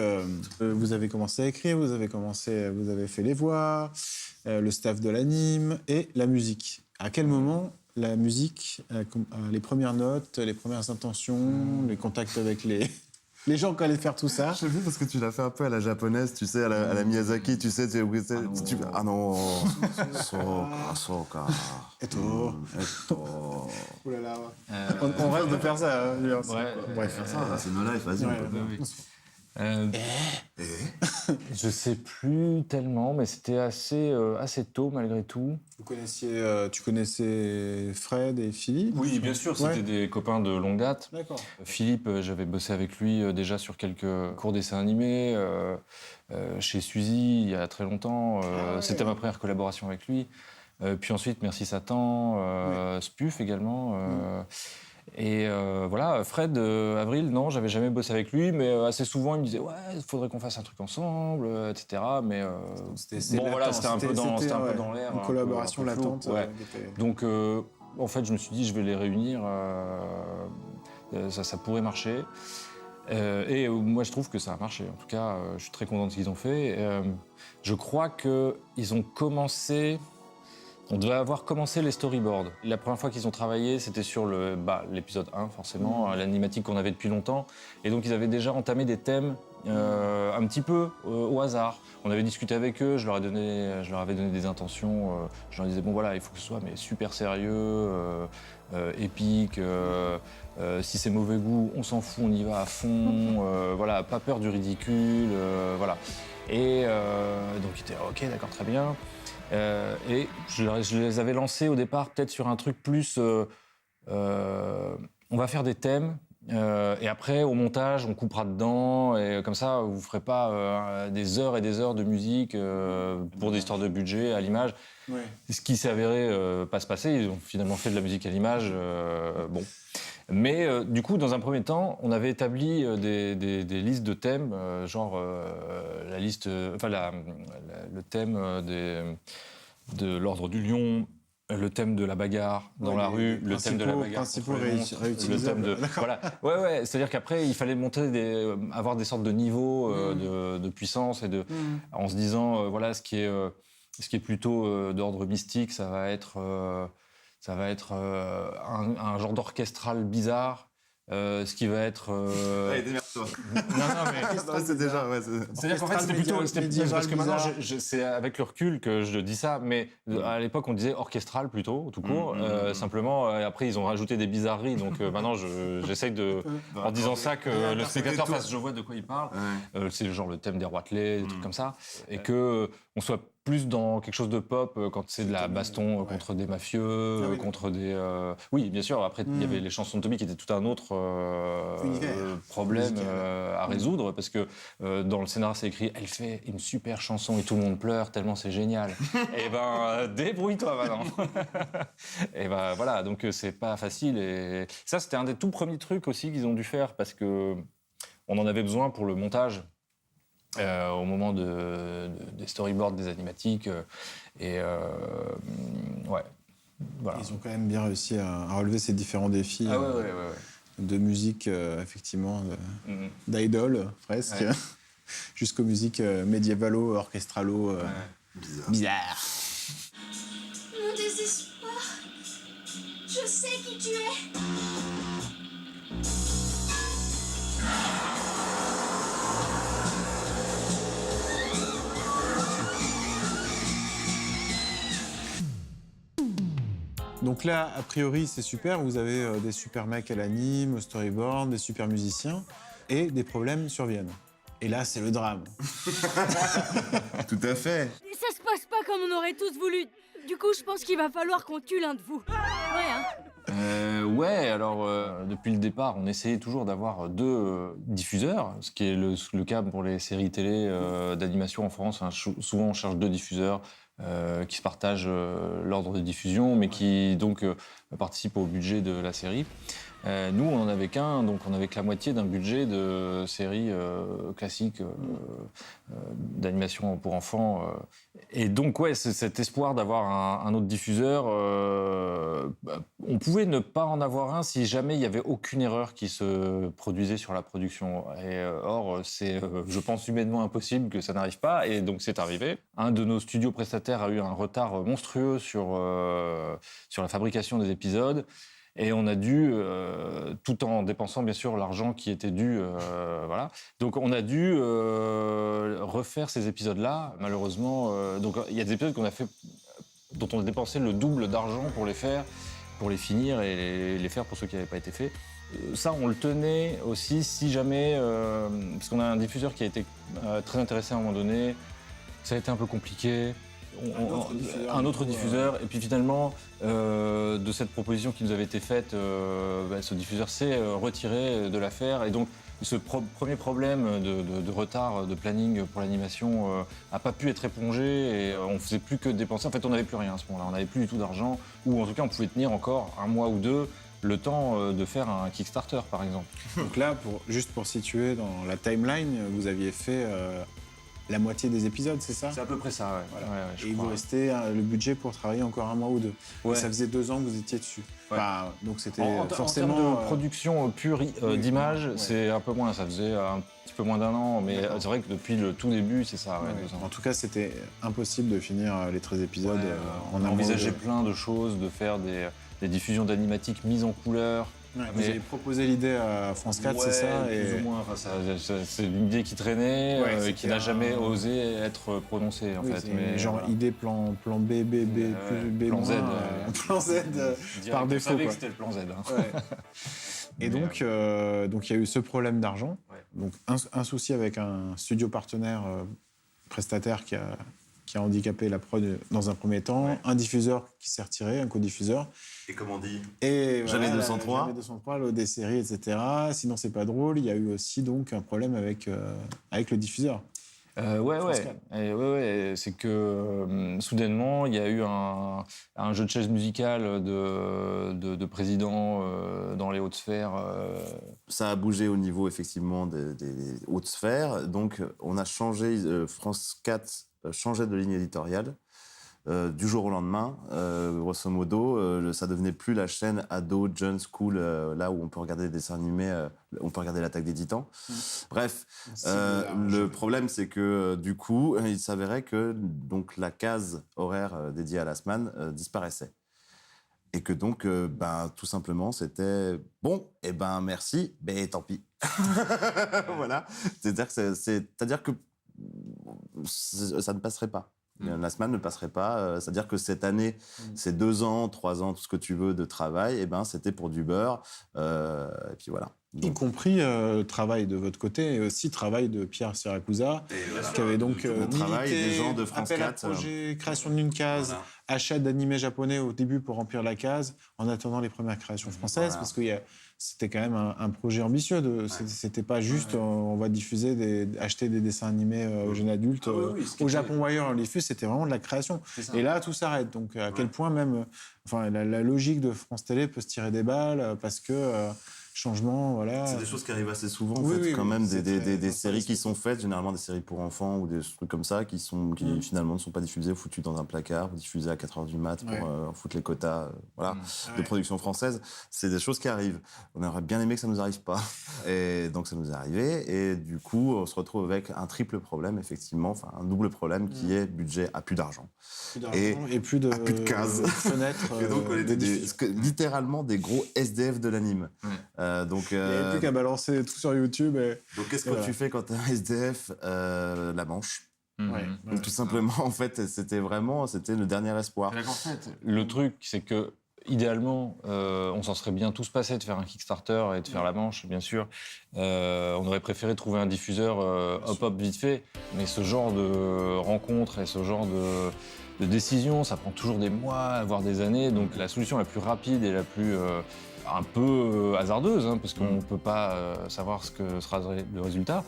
A: vous avez commencé à écrire, vous avez fait les voix, le staff de l'anime et la musique. À quel moment la musique, les premières notes, les premières intentions, les contacts avec les gens qui allaient faire tout ça?
B: Je sais plus parce que tu l'as fait un peu à la japonaise, tu sais, à la Miyazaki, tu sais, ah non, Soka.
A: Eto. Oh là là. On rêve de faire ça.
B: Bref, c'est no life, vas-y.
C: Je sais plus tellement, mais c'était assez tôt malgré tout.
A: Tu connaissais Fred et Philippe? Oui,
C: bien sûr, c'était des copains de longue date.
A: D'accord.
C: Philippe, j'avais bossé avec lui déjà sur quelques courts dessins animés, chez Suzy il y a très longtemps. C'était ma première collaboration avec lui. Puis ensuite, Merci Satan, Spuf également. Et voilà, Fred, Avril, non, j'avais jamais bossé avec lui, mais assez souvent il me disait ouais, il faudrait qu'on fasse un truc ensemble, etc. Mais c'était un peu dans l'air.
A: Une collaboration latente.
C: Ouais. Donc en fait, je me suis dit je vais les réunir, ça pourrait marcher. Et moi je trouve que ça a marché. En tout cas, je suis très content de ce qu'ils ont fait. Je crois qu'ils ont commencé On devait avoir commencé les storyboards. La première fois qu'ils ont travaillé, c'était sur l'épisode 1, forcément, l'animatique qu'on avait depuis longtemps. Et donc, ils avaient déjà entamé des thèmes un petit peu au hasard. On avait discuté avec eux, je leur avais donné des intentions. Je leur disais, bon voilà, il faut que ce soit super sérieux, épique. Si c'est mauvais goût, on s'en fout, on y va à fond. Voilà, pas peur du ridicule. Voilà. Et donc, ils étaient OK, d'accord, très bien. Et je les avais lancés au départ peut-être sur un truc plus... on va faire des thèmes et après au montage on coupera dedans et comme ça vous ne ferez pas des heures et des heures de musique pour des histoires de budget à l'image. Ouais. Ce qui s'est avéré pas se passer, ils ont finalement fait de la musique à l'image. Bon. Mais du coup, dans un premier temps, on avait établi des listes de thèmes, genre la liste, le thème de l'Ordre du Lion, le thème de la bagarre dans la rue, le thème de la bagarre contre les monstres, le thème de voilà. Ouais, c'est-à-dire qu'après il fallait avoir des sortes de niveaux de puissance et en se disant voilà ce qui est plutôt d'ordre mystique, ça va être un genre d'orchestral bizarre. Ce qui va être...
B: Allez, démerde-toi.
C: Non, mais...
B: c'est déjà... Ouais,
C: c'est-à-dire qu'en fait, c'était plutôt... Parce que maintenant, c'est avec le recul que je dis ça, mais à l'époque, on disait orchestral plutôt, tout court. Simplement, après, ils ont rajouté des bizarreries. Donc maintenant, j'essaye de... En disant ça, que le spectateur fasse... Je vois de quoi il parle. C'est genre le thème des roitelets, des trucs comme ça. Et qu'on soit plus dans quelque chose de pop quand c'est de la baston contre des mafieux, contre des... Oui, bien sûr, après, il y avait les chansons de Toby qui étaient tout un autre problème à résoudre, parce que dans le scénario, c'est écrit « Elle fait une super chanson et tout le monde pleure tellement c'est génial. » Et débrouille-toi maintenant. Et voilà, donc c'est pas facile. Et ça, c'était un des tout premiers trucs aussi qu'ils ont dû faire, parce que on en avait besoin pour le montage. Au moment des storyboards, des animatiques. Ouais. Voilà.
A: Ils ont quand même bien réussi à relever ces différents défis de musique, effectivement, d'idol, presque, jusqu'aux musiques médiévalo, orchestralo, bizarre.
E: Mon désespoir. Je sais qui tu es.
A: Donc là, a priori, c'est super. Vous avez des super mecs à l'anime, au storyboard, des super musiciens, et des problèmes surviennent. Et là, c'est le drame.
B: Tout à fait.
P: Et ça se passe pas comme on aurait tous voulu. Du coup, je pense qu'il va falloir qu'on tue l'un de vous. Ouais, hein.
C: Ouais, alors depuis le départ, on essayait toujours d'avoir 2 diffuseurs, ce qui est le cas pour les séries télé d'animation en France. Hein. Souvent, on cherche 2 diffuseurs qui se partagent l'ordre de diffusion, mais qui donc participent au budget de la série. Nous, on n'en avait qu'un, donc on avait que la moitié d'un budget de série classique d'animation pour enfants. Et donc, ouais, c'est cet espoir d'avoir un autre diffuseur. On pouvait ne pas en avoir un si jamais il n'y avait aucune erreur qui se produisait sur la production. Et or, c'est, je pense, humainement impossible que ça n'arrive pas. Et donc, c'est arrivé. Un de nos studios prestataires a eu un retard monstrueux sur la fabrication des épisodes. Et on a dû, tout en dépensant bien sûr l'argent qui était dû, voilà. Donc on a dû refaire ces épisodes-là, malheureusement. Donc il y a des épisodes qu'on a fait, dont on a dépensé le double d'argent pour les faire, pour les finir et les faire pour ceux qui n'avaient pas été faits. Ça, on le tenait aussi si jamais, parce qu'on a un diffuseur qui a été très intéressé à un moment donné. Ça a été un peu compliqué. Un autre diffuseur. Et puis finalement, de cette proposition qui nous avait été faite, ce diffuseur s'est retiré de l'affaire. Et donc, ce premier problème de retard de planning pour l'animation n'a pas pu être épongé. Et on ne faisait plus que dépenser. En fait, on n'avait plus rien à ce moment-là. On n'avait plus du tout d'argent. Ou en tout cas, on pouvait tenir encore 1 mois ou 2 le temps de faire un Kickstarter, par exemple.
A: Donc là, juste pour situer dans la timeline, vous aviez fait... la moitié des épisodes, c'est ça?
C: C'est à peu près ça, ouais.
A: Voilà. Et il vous restait le budget pour travailler encore 1 mois ou 2.
C: Ouais.
A: Et ça faisait 2 ans que vous étiez dessus. Enfin, donc c'était
C: En
A: forcément...
C: termes de production pure d'image, c'est un peu moins. Ça faisait un petit peu moins d'1 an, mais c'est vrai que depuis le tout début, c'est ça. Ouais, 2 ans.
A: En tout cas, c'était impossible de finir les 13 épisodes
C: On a envisagé plein de choses, de faire des diffusions d'animatiques mises en couleur.
A: Ouais, vous avez proposé l'idée à France 4, c'est ça
C: Plus ou moins. Enfin, c'est une idée qui traînait et qui n'a jamais osé être prononcée, en fait.
A: Mais genre idée plan B, B,
C: plan Z.
A: Plan Z par défaut.
C: On savait que c'était le plan Z. Hein.
A: Ouais. Et donc, il y a eu ce problème d'argent. Donc, un souci avec un studio partenaire prestataire qui a handicapé la prod dans un premier temps, un diffuseur qui s'est retiré, un codiffuseur.
B: Et comme on dit,
A: et
B: jamais 203.
A: Jamais 203, l'eau des séries, etc. Sinon, c'est pas drôle. Il y a eu aussi donc un problème avec le diffuseur.
C: Ouais. C'est que soudainement, il y a eu un jeu de chaises musicales de président dans les hautes sphères.
B: Ça a bougé au niveau, effectivement, des hautes sphères. Donc, on a changé, France 4 changeait de ligne éditoriale. Du jour au lendemain, grosso modo, ça devenait plus la chaîne ado, jeune, school, là où on peut regarder des dessins animés, on peut regarder l'Attaque des Titans. Bref, le problème, c'est que du coup, il s'avérait que donc, la case horaire dédiée à la semaine disparaissait. Et que donc, tout simplement, c'était bon, merci, mais tant pis. Voilà. C'est-à-dire que ça ne passerait pas. La semaine ne passerait pas. C'est-à-dire que cette année, ces 2 ans, 3 ans, tout ce que tu veux de travail, c'était pour du beurre. Et puis voilà. Donc...
A: Y compris travail de votre côté, et aussi travail de Pierre Siracusa, qui avait donc
B: travail des gens de France
A: appel
B: 4.
A: À projet, création d'une case, achat d'animés japonais au début pour remplir la case, en attendant les premières créations françaises, parce que c'était quand même un projet ambitieux. C'était pas juste on va acheter des dessins animés aux jeunes adultes au Japon ou ailleurs. On les diffuse, c'était vraiment de la création. Et là, tout s'arrête. Donc à quel point même, la logique de France Télé peut se tirer des balles parce que changement, voilà.
B: C'est des choses qui arrivent assez souvent, en fait, quand même, des séries qui sont faites, généralement des séries pour enfants ou des trucs comme ça, qui finalement ne sont pas diffusées, foutues dans un placard, ou diffusées à 4h du mat pour foutre les quotas de production française. C'est des choses qui arrivent. On aurait bien aimé que ça ne nous arrive pas. Et donc ça nous est arrivé, et du coup, on se retrouve avec un triple problème, effectivement, un double problème qui est budget à plus d'argent.
A: Et plus de
B: cases.
A: Fenêtres.
B: Et donc, on était littéralement des gros SDF de l'anime. Donc,
A: il n'y avait plus qu'à balancer tout sur YouTube.
B: Donc, qu'est-ce que tu fais quand tu es un SDF La Manche. Donc, tout simplement, en fait, c'était le dernier espoir.
C: En fait, le truc, c'est que idéalement, on s'en serait bien tous passés de faire un Kickstarter et de faire la Manche, bien sûr. On aurait préféré trouver un diffuseur hop vite fait, mais ce genre de rencontre et ce genre de décision, ça prend toujours des mois, voire des années. Donc la solution la plus rapide et la plus un peu hasardeuse, parce qu'on ne peut pas savoir ce que sera le résultat,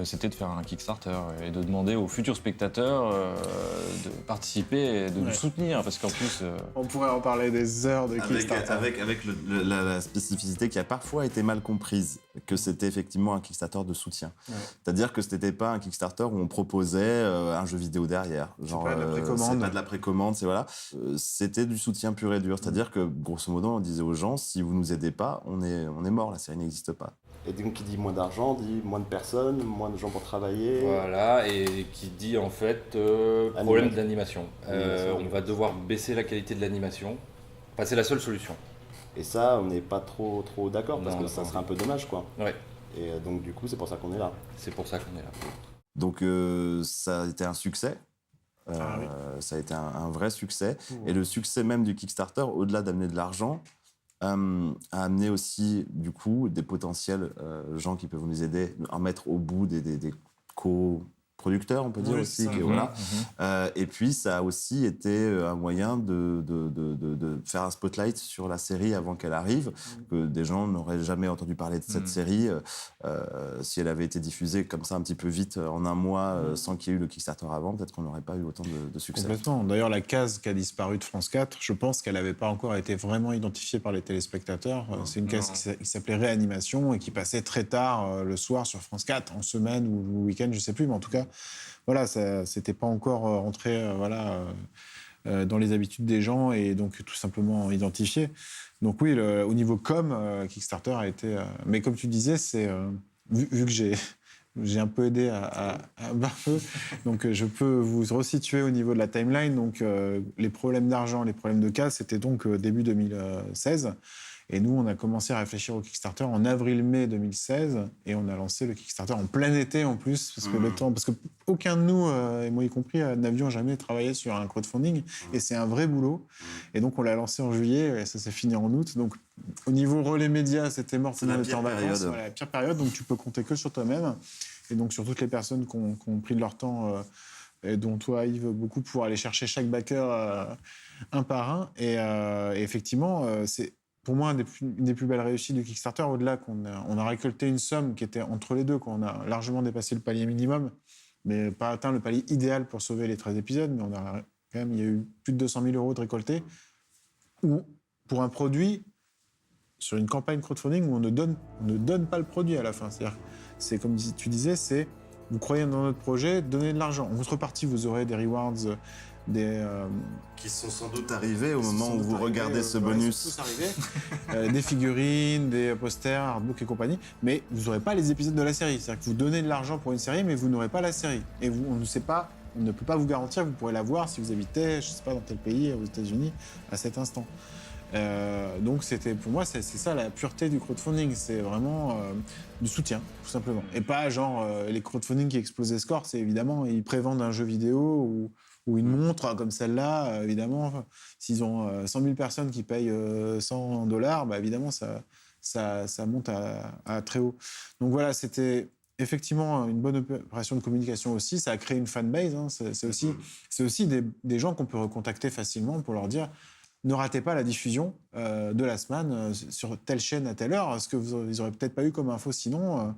C: c'était de faire un Kickstarter et de demander aux futurs spectateurs de participer et de nous soutenir, parce qu'en plus...
A: On pourrait en parler des heures de Kickstarter.
B: Avec la spécificité qui a parfois été mal comprise, que c'était effectivement un Kickstarter de soutien. C'est-à-dire que ce n'était pas un Kickstarter où on proposait un jeu vidéo derrière. Genre,
A: c'est pas de la précommande.
B: C'est pas de la précommande, c'était du soutien pur et dur. C'est-à-dire que, grosso modo, on disait aux gens, si vous nous aidez pas, on est mort, la série n'existe pas.
Q: Et donc qui dit moins d'argent, dit moins de personnes, moins de gens pour travailler.
J: Voilà, et qui dit en fait problème d'animation. On va devoir baisser la qualité de l'animation. Enfin, c'est la seule solution.
Q: Et ça, on n'est pas trop d'accord, parce que ça serait un peu dommage, quoi.
J: Ouais.
Q: Et donc du coup, c'est pour ça qu'on est là.
J: C'est pour ça qu'on est là.
B: Donc ça a été un succès. Ça a été un vrai succès. Et le succès même du Kickstarter, au-delà d'amener de l'argent, a amené aussi, du coup, des potentiels gens qui peuvent nous aider à mettre au bout des co-producteurs, on peut dire aussi. Et puis, ça a aussi été un moyen de faire un spotlight sur la série avant qu'elle arrive, que des gens n'auraient jamais entendu parler de cette série. Si elle avait été diffusée comme ça un petit peu vite, en un mois, sans qu'il y ait eu le Kickstarter avant, peut-être qu'on n'aurait pas eu autant de succès.
A: Complètement. D'ailleurs, la case qui a disparu de France 4, je pense qu'elle n'avait pas encore été vraiment identifiée par les téléspectateurs. C'est une case qui s'appelait Réanimation et qui passait très tard le soir sur France 4, en semaine ou le week-end, je ne sais plus, mais en tout cas, voilà, ça c'était pas encore rentré dans les habitudes des gens et donc tout simplement identifié. Donc oui, au niveau com, Kickstarter a été... mais comme tu disais, c'est vu que j'ai un peu aidé à Barfeu, donc je peux vous resituer au niveau de la timeline. Donc les problèmes d'argent, les problèmes de cash, c'était donc début 2016. Et nous, on a commencé à réfléchir au Kickstarter en avril-mai 2016, et on a lancé le Kickstarter en plein été en plus, parce que aucun de nous, et moi y compris, n'avions jamais travaillé sur un crowdfunding, et c'est un vrai boulot. Et donc on l'a lancé en juillet, et ça s'est fini en août. Donc au niveau relais médias, c'était mort,
B: c'est la pire période.
A: Voilà, la pire période, donc tu peux compter que sur toi-même, et donc sur toutes les personnes qui ont pris de leur temps, et dont toi, Yves, beaucoup, pour aller chercher chaque backer un par un. Et effectivement, c'est pour moi une des plus belles réussites du Kickstarter, au-delà qu'on a récolté une somme qui était entre les deux, qu'on a largement dépassé le palier minimum, mais pas atteint le palier idéal pour sauver les 13 épisodes, mais il y a eu plus de 200 000 euros de récoltés, pour un produit, sur une campagne crowdfunding où on ne donne pas le produit à la fin. C'est-à-dire, c'est comme tu disais, c'est vous croyez dans notre projet, donnez de l'argent. En contrepartie, vous aurez des rewards,
B: qui sont sans doute arrivés au moment où vous regardez ce bonus.
A: Des figurines, des posters, artbooks et compagnie, mais vous n'aurez pas les épisodes de la série. C'est-à-dire que vous donnez de l'argent pour une série, mais vous n'aurez pas la série. Et on ne peut pas vous garantir que vous pourrez la voir si vous habitez, je ne sais pas, dans tel pays, aux États-Unis, à cet instant. Donc pour moi, c'est ça la pureté du crowdfunding, c'est vraiment du soutien, tout simplement. Et pas genre les crowdfunding qui explosent les scores, c'est évidemment, ils prévendent un jeu vidéo ou une montre comme celle-là, évidemment, s'ils ont 100 000 personnes qui payent $100, bah évidemment, ça monte à très haut. Donc voilà, c'était effectivement une bonne opération de communication aussi, ça a créé une fanbase, hein. C'est aussi des gens qu'on peut recontacter facilement pour leur dire ne ratez pas la diffusion de la semaine sur telle chaîne à telle heure, ce que ils n'auraient peut-être pas eu comme info sinon,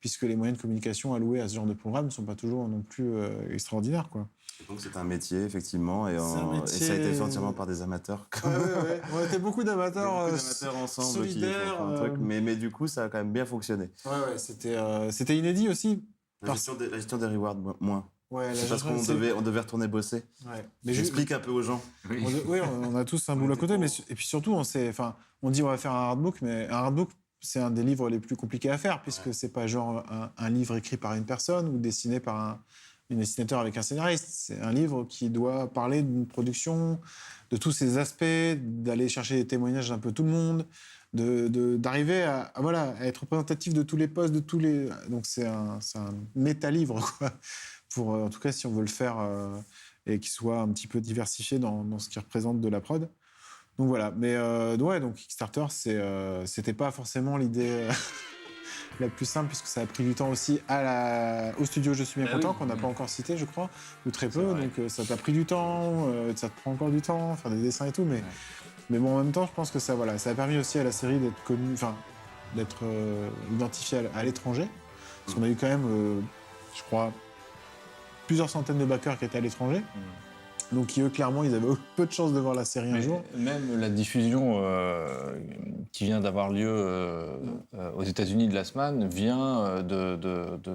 A: puisque les moyens de communication alloués à ce genre de programme ne sont pas toujours non plus extraordinaires, quoi.
B: Donc c'est un métier, effectivement, et ça a été fait entièrement par des amateurs.
A: Ouais. On était beaucoup d'amateurs
B: ensemble
A: solidaires,
B: qui font un truc, mais du coup, ça a quand même bien fonctionné.
A: Ouais, c'était inédit aussi.
B: La gestion des rewards, moins.
A: Ouais,
B: c'est parce qu'on devait retourner bosser.
A: Ouais.
B: Mais j'explique un peu aux gens.
A: Oui, on a tous un boulot à côté, et puis surtout, on dit on va faire un hardbook, mais un hardbook, c'est un des livres les plus compliqués à faire, puisque c'est pas genre un livre écrit par une personne ou dessiné par un dessinateur avec un scénariste. C'est un livre qui doit parler d'une production, de tous ses aspects, d'aller chercher des témoignages d'un peu tout le monde, d'arriver à être représentatif de tous les postes, de tous les... Donc c'est un méta-livre, quoi. Pour, en tout cas, si on veut le faire et qu'il soit un petit peu diversifié dans ce qui représente de la prod. Donc voilà. Mais donc Kickstarter, c'était pas forcément l'idée la plus simple, puisque ça a pris du temps aussi au studio Je suis bien content, qu'on n'a pas encore cité, je crois, ou très peu. Donc ça t'a pris du temps, ça te prend encore du temps, faire des dessins et tout. Mais bon, en même temps, je pense que ça a permis aussi à la série d'être connue, d'être identifiée à l'étranger. Parce qu'on a eu quand même, je crois, plusieurs centaines de backers qui étaient à l'étranger. Donc eux, clairement, ils avaient peu de chances de voir la série un jour.
C: Même la diffusion qui vient d'avoir lieu aux États-Unis de la semaine vient de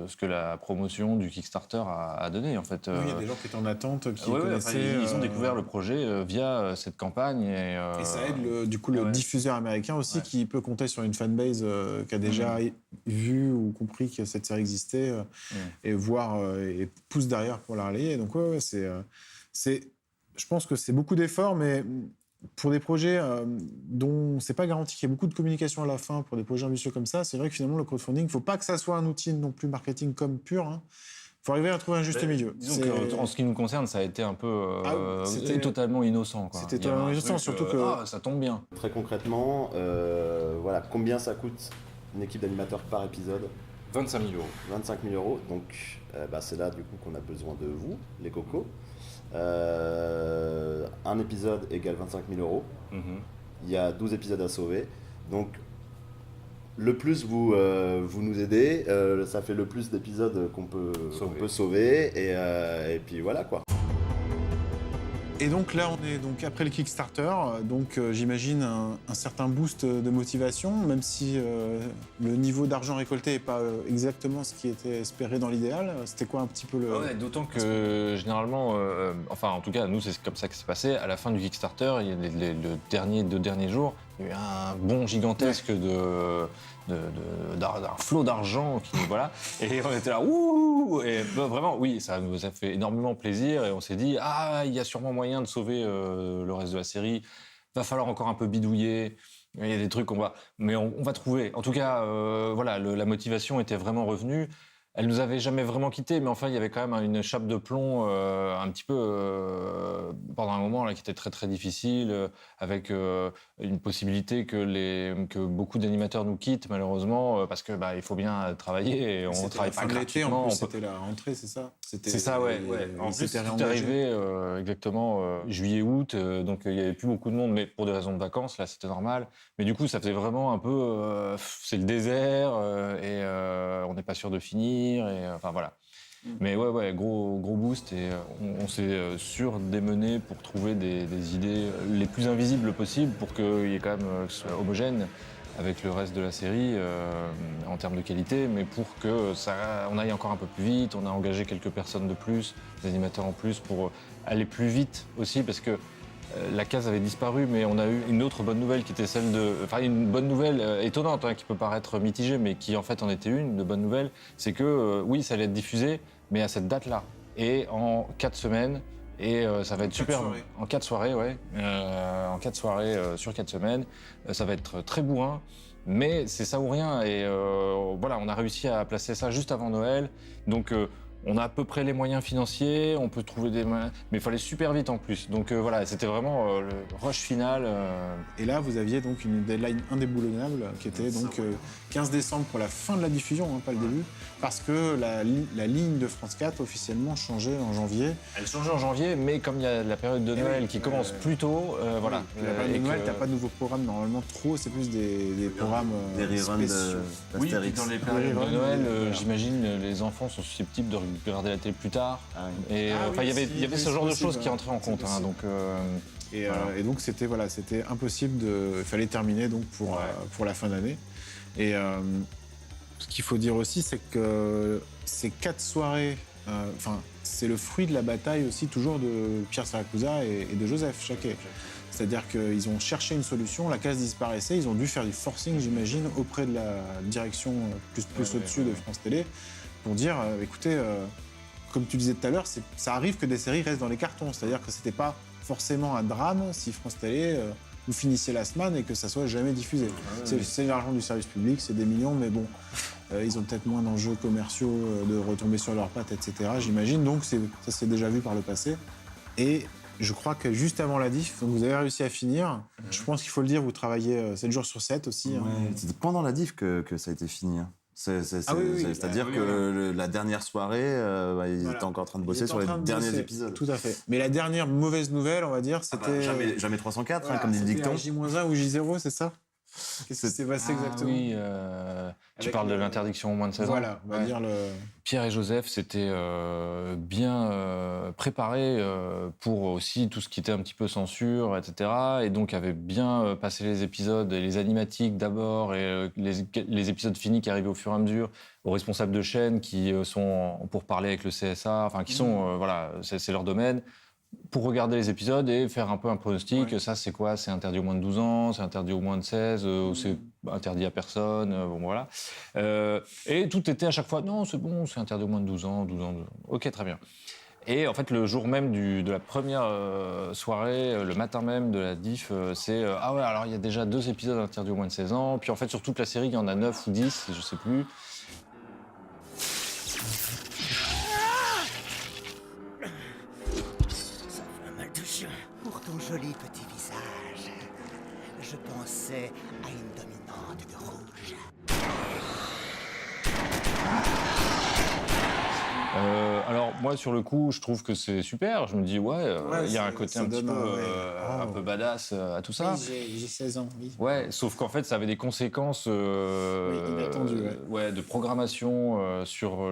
C: ce que la promotion du Kickstarter a donné, en fait.
A: Il y a des gens qui étaient en attente, qui connaissaient...
C: Ils ont découvert le projet via cette campagne. Et
A: ça aide le diffuseur américain aussi, qui peut compter sur une fanbase qui a déjà vu ou compris que cette série existait et voir et pousse derrière pour la relayer. Donc je pense que c'est beaucoup d'efforts, mais pour des projets dont c'est pas garanti qu'il y ait beaucoup de communication à la fin, pour des projets ambitieux comme ça, c'est vrai que finalement le crowdfunding, il ne faut pas que ça soit un outil non plus marketing comme pur. Il faut arriver à trouver un juste milieu.
C: Disons en ce qui nous concerne, ça a été un peu totalement innocent, quoi.
A: C'était totalement innocent, surtout que
C: ça tombe bien.
Q: Très concrètement, combien ça coûte une équipe d'animateurs par épisode?
J: 25 000 euros.
Q: 25 000 euros. Donc c'est là du coup qu'on a besoin de vous, les cocos. Un épisode égale 25 000 euros. Il y a 12 épisodes à sauver. Donc, le plus vous nous aidez, ça fait le plus d'épisodes qu'on peut sauver. Et puis voilà, quoi.
A: Et donc là, on est donc après le Kickstarter, donc j'imagine un certain boost de motivation, même si le niveau d'argent récolté n'est pas exactement ce qui était espéré dans l'idéal. C'était quoi un petit peu le...
C: Ouais, d'autant que généralement, enfin en tout cas, nous c'est comme ça que c'est passé. À la fin du Kickstarter, il y a les deux derniers jours, il y a eu un bond gigantesque d'un flot d'argent qui voilà, et on était là ouh, et vraiment oui, ça nous a fait énormément plaisir et on s'est dit il y a sûrement moyen de sauver le reste de la série. Va falloir encore un peu bidouiller. Il y a des trucs mais on va trouver. En tout cas, voilà, la motivation était vraiment revenue. Elle nous avait jamais vraiment quittés, mais enfin, il y avait quand même une chape de plomb un petit peu pendant un moment là qui était très très difficile, avec une possibilité que beaucoup d'animateurs nous quittent malheureusement parce que il faut bien travailler et on travaille pas gratuitement.
A: En plus, c'était la rentrée, c'est ça.
C: C'est ça, ouais. En plus, c'est arrivé exactement juillet-août, donc il y avait plus beaucoup de monde, mais pour des raisons de vacances, là, c'était normal. Mais du coup, ça faisait vraiment un peu, c'est le désert et on n'est pas sûr de finir. Et enfin voilà. Mais ouais, gros boost et on s'est surdémené pour trouver des idées les plus invisibles possibles pour qu'il y ait quand même que ce soit homogène avec le reste de la série en termes de qualité, mais pour que on aille encore un peu plus vite. On a engagé quelques personnes de plus, des animateurs en plus pour aller plus vite aussi parce que la case avait disparu, mais on a eu une autre bonne nouvelle qui était celle une bonne nouvelle étonnante, qui peut paraître mitigée, mais qui en fait en était une de bonne nouvelle, c'est que oui, ça allait être diffusé, mais à cette date-là, et en 4 semaines, et ça va être super... En 4 soirées, ouais. En 4 soirées sur 4 semaines, ça va être très bourrin, mais c'est ça ou rien, et voilà, on a réussi à placer ça juste avant Noël, donc... on a à peu près les moyens financiers, on peut trouver des moyens, mais il fallait super vite en plus. Donc voilà, c'était vraiment le rush final.
A: Et là, vous aviez donc une deadline indéboulonnable qui était donc 15 décembre pour la fin de la diffusion, pas le début, parce que la ligne de France 4 officiellement changeait en janvier.
C: Elle changeait en janvier, mais comme il y a la période de Noël qui commence plus tôt, voilà.
A: La période de Noël, t'as pas de nouveaux programmes normalement trop, c'est plus des programmes
B: des reruns
A: spéciaux.
C: Oui, dans les périodes de Noël, j'imagine les enfants sont susceptibles de regarder la télé plus tard. Et il y avait ce genre de choses qui entraient en compte. Donc,
A: et donc c'était impossible il fallait terminer donc pour la fin d'année. Et ce qu'il faut dire aussi, c'est que ces 4 soirées, c'est le fruit de la bataille aussi toujours de Pierre Siracusa et de Joseph Jacquet. C'est-à-dire qu'ils ont cherché une solution, la case disparaissait, ils ont dû faire du forcing, j'imagine, auprès de la direction plus au-dessus de France Télé, pour dire, écoutez, comme tu disais tout à l'heure, ça arrive que des séries restent dans les cartons. C'est-à-dire que c'était pas forcément un drame si France Télé vous finissiez la semaine et que ça soit jamais diffusé. C'est l'argent du service public, c'est des millions, mais bon, ils ont peut-être moins d'enjeux commerciaux de retomber sur leurs pattes, etc. J'imagine. Donc ça s'est déjà vu par le passé. Et je crois que juste avant la diff, donc vous avez réussi à finir. Je pense qu'il faut le dire, vous travaillez 7 jours sur 7 aussi.
B: C'était pendant la diff que ça a été fini. C'est-à-dire que la dernière soirée, ils étaient encore en train de bosser sur les derniers épisodes.
A: Tout à fait. Mais la dernière mauvaise nouvelle, on va dire, c'était...
B: Jamais 304, comme dit le dicton.
A: J-1 ou J0, c'est ça? Qu'est-ce qui s'est passé exactement?
C: Oui, tu parles de l'interdiction au moins de 16 ans.
A: Voilà, on va dire le...
C: Pierre et Joseph s'étaient bien préparés pour aussi tout ce qui était un petit peu censure, etc. Et donc avaient bien passé les épisodes, et les animatiques d'abord, et les épisodes finis qui arrivaient au fur et à mesure, aux responsables de chaîne qui sont pour parler avec le CSA, enfin qui sont, voilà, c'est leur domaine, pour regarder les épisodes et faire un peu un pronostic. Ça, c'est quoi? C'est interdit au moins de 12 ans, c'est interdit au moins de 16, c'est interdit à personne, bon voilà. Et tout était à chaque fois, non, c'est bon, c'est interdit au moins de 12 ans. Ok, très bien. Et en fait, le jour même de la première soirée, le matin même de la diff, c'est ah ouais, alors il y a déjà 2 épisodes interdits au moins de 16 ans, puis en fait, sur toute la série, il y en a 9 ou 10, je sais plus.
F: Pour ton joli petit visage, je pensais à une dominante de rouge.
C: Alors moi sur le coup je trouve que c'est super, je me dis il y a un côté un petit peu un peu badass à tout ça.
A: Oui, j'ai 16 ans, oui.
C: Ouais, sauf qu'en fait ça avait des conséquences de programmation sur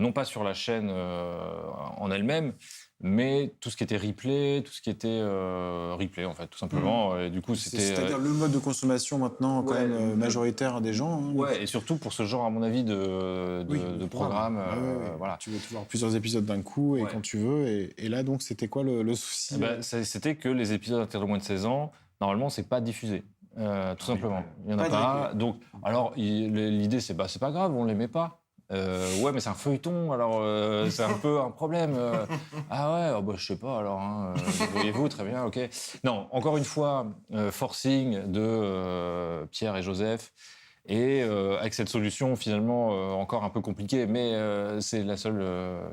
C: non pas sur la chaîne en elle-même, mais tout ce qui était replay, tout ce qui était replay, en fait, tout simplement. Et du coup,
A: C'est-à-dire le mode de consommation maintenant, quand même, majoritaire des gens. Hein,
C: ouais, et surtout pour ce genre, à mon avis, de programme. Voilà.
A: Tu veux voir plusieurs épisodes d'un coup et quand tu veux. Et là, donc, c'était quoi le souci?
C: C'était que les épisodes interdits de moins de 16 ans, normalement, c'est pas diffusé. Tout simplement. Il n'y en a pas. Donc, alors, l'idée, c'est pas grave, on ne les met pas. Ouais, mais c'est un feuilleton, alors c'est un peu un problème. Ah ouais, je sais pas, alors, voyez-vous, très bien, ok. Non, encore une fois, forcing de Pierre et Joseph, et avec cette solution finalement encore un peu compliquée, mais c'est la seule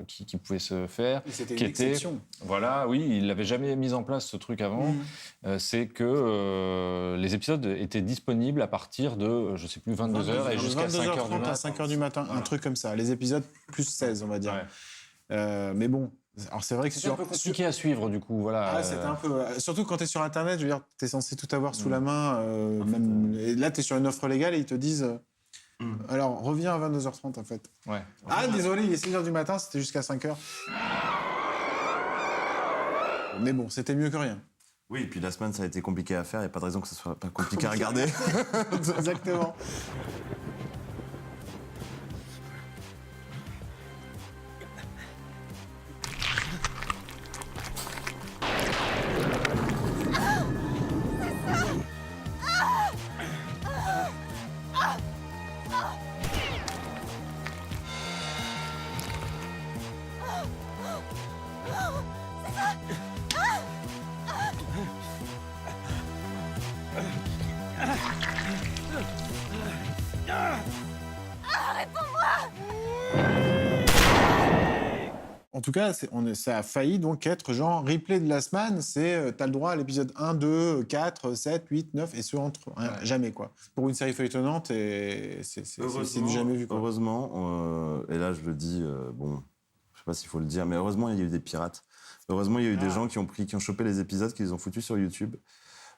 C: qui pouvait se faire.
A: Et c'était
C: qui
A: une
C: était,
A: exception.
C: voilà, oui, il n'avait jamais mis en place ce truc avant. C'est que les épisodes étaient disponibles à partir de, je sais plus, 22h et jusqu'à 5h du matin.
A: À 5h du matin, un truc comme ça. Les épisodes plus 16, on va dire. Mais bon, alors c'est vrai que
C: c'est un peu compliqué à suivre, du coup. Voilà.
A: C'était un peu. Surtout quand tu es sur Internet, je veux dire, tu es censé tout avoir sous la main. Même, et là, tu es sur une offre légale et ils te disent. Alors, reviens à 22h30 en fait.
C: Ouais.
A: Ah, désolé, il est 6h du matin, c'était jusqu'à 5h. Mais bon, c'était mieux que rien.
B: Oui, et puis la semaine, ça a été compliqué à faire, il n'y a pas de raison que ce soit pas compliqué à regarder.
A: Exactement. En tout cas, ça a failli donc être genre replay de la semaine, c'est t'as le droit à l'épisode 1, 2, 4, 7, 8, 9 et ce entre jamais quoi. Pour une série feuilletonnante, et c'est du jamais vu quoi.
B: Heureusement, et là je le dis, bon, je sais pas s'il faut le dire, mais heureusement il y a eu des pirates. Heureusement il y a eu des gens qui ont chopé les épisodes, qui les ont foutus sur YouTube.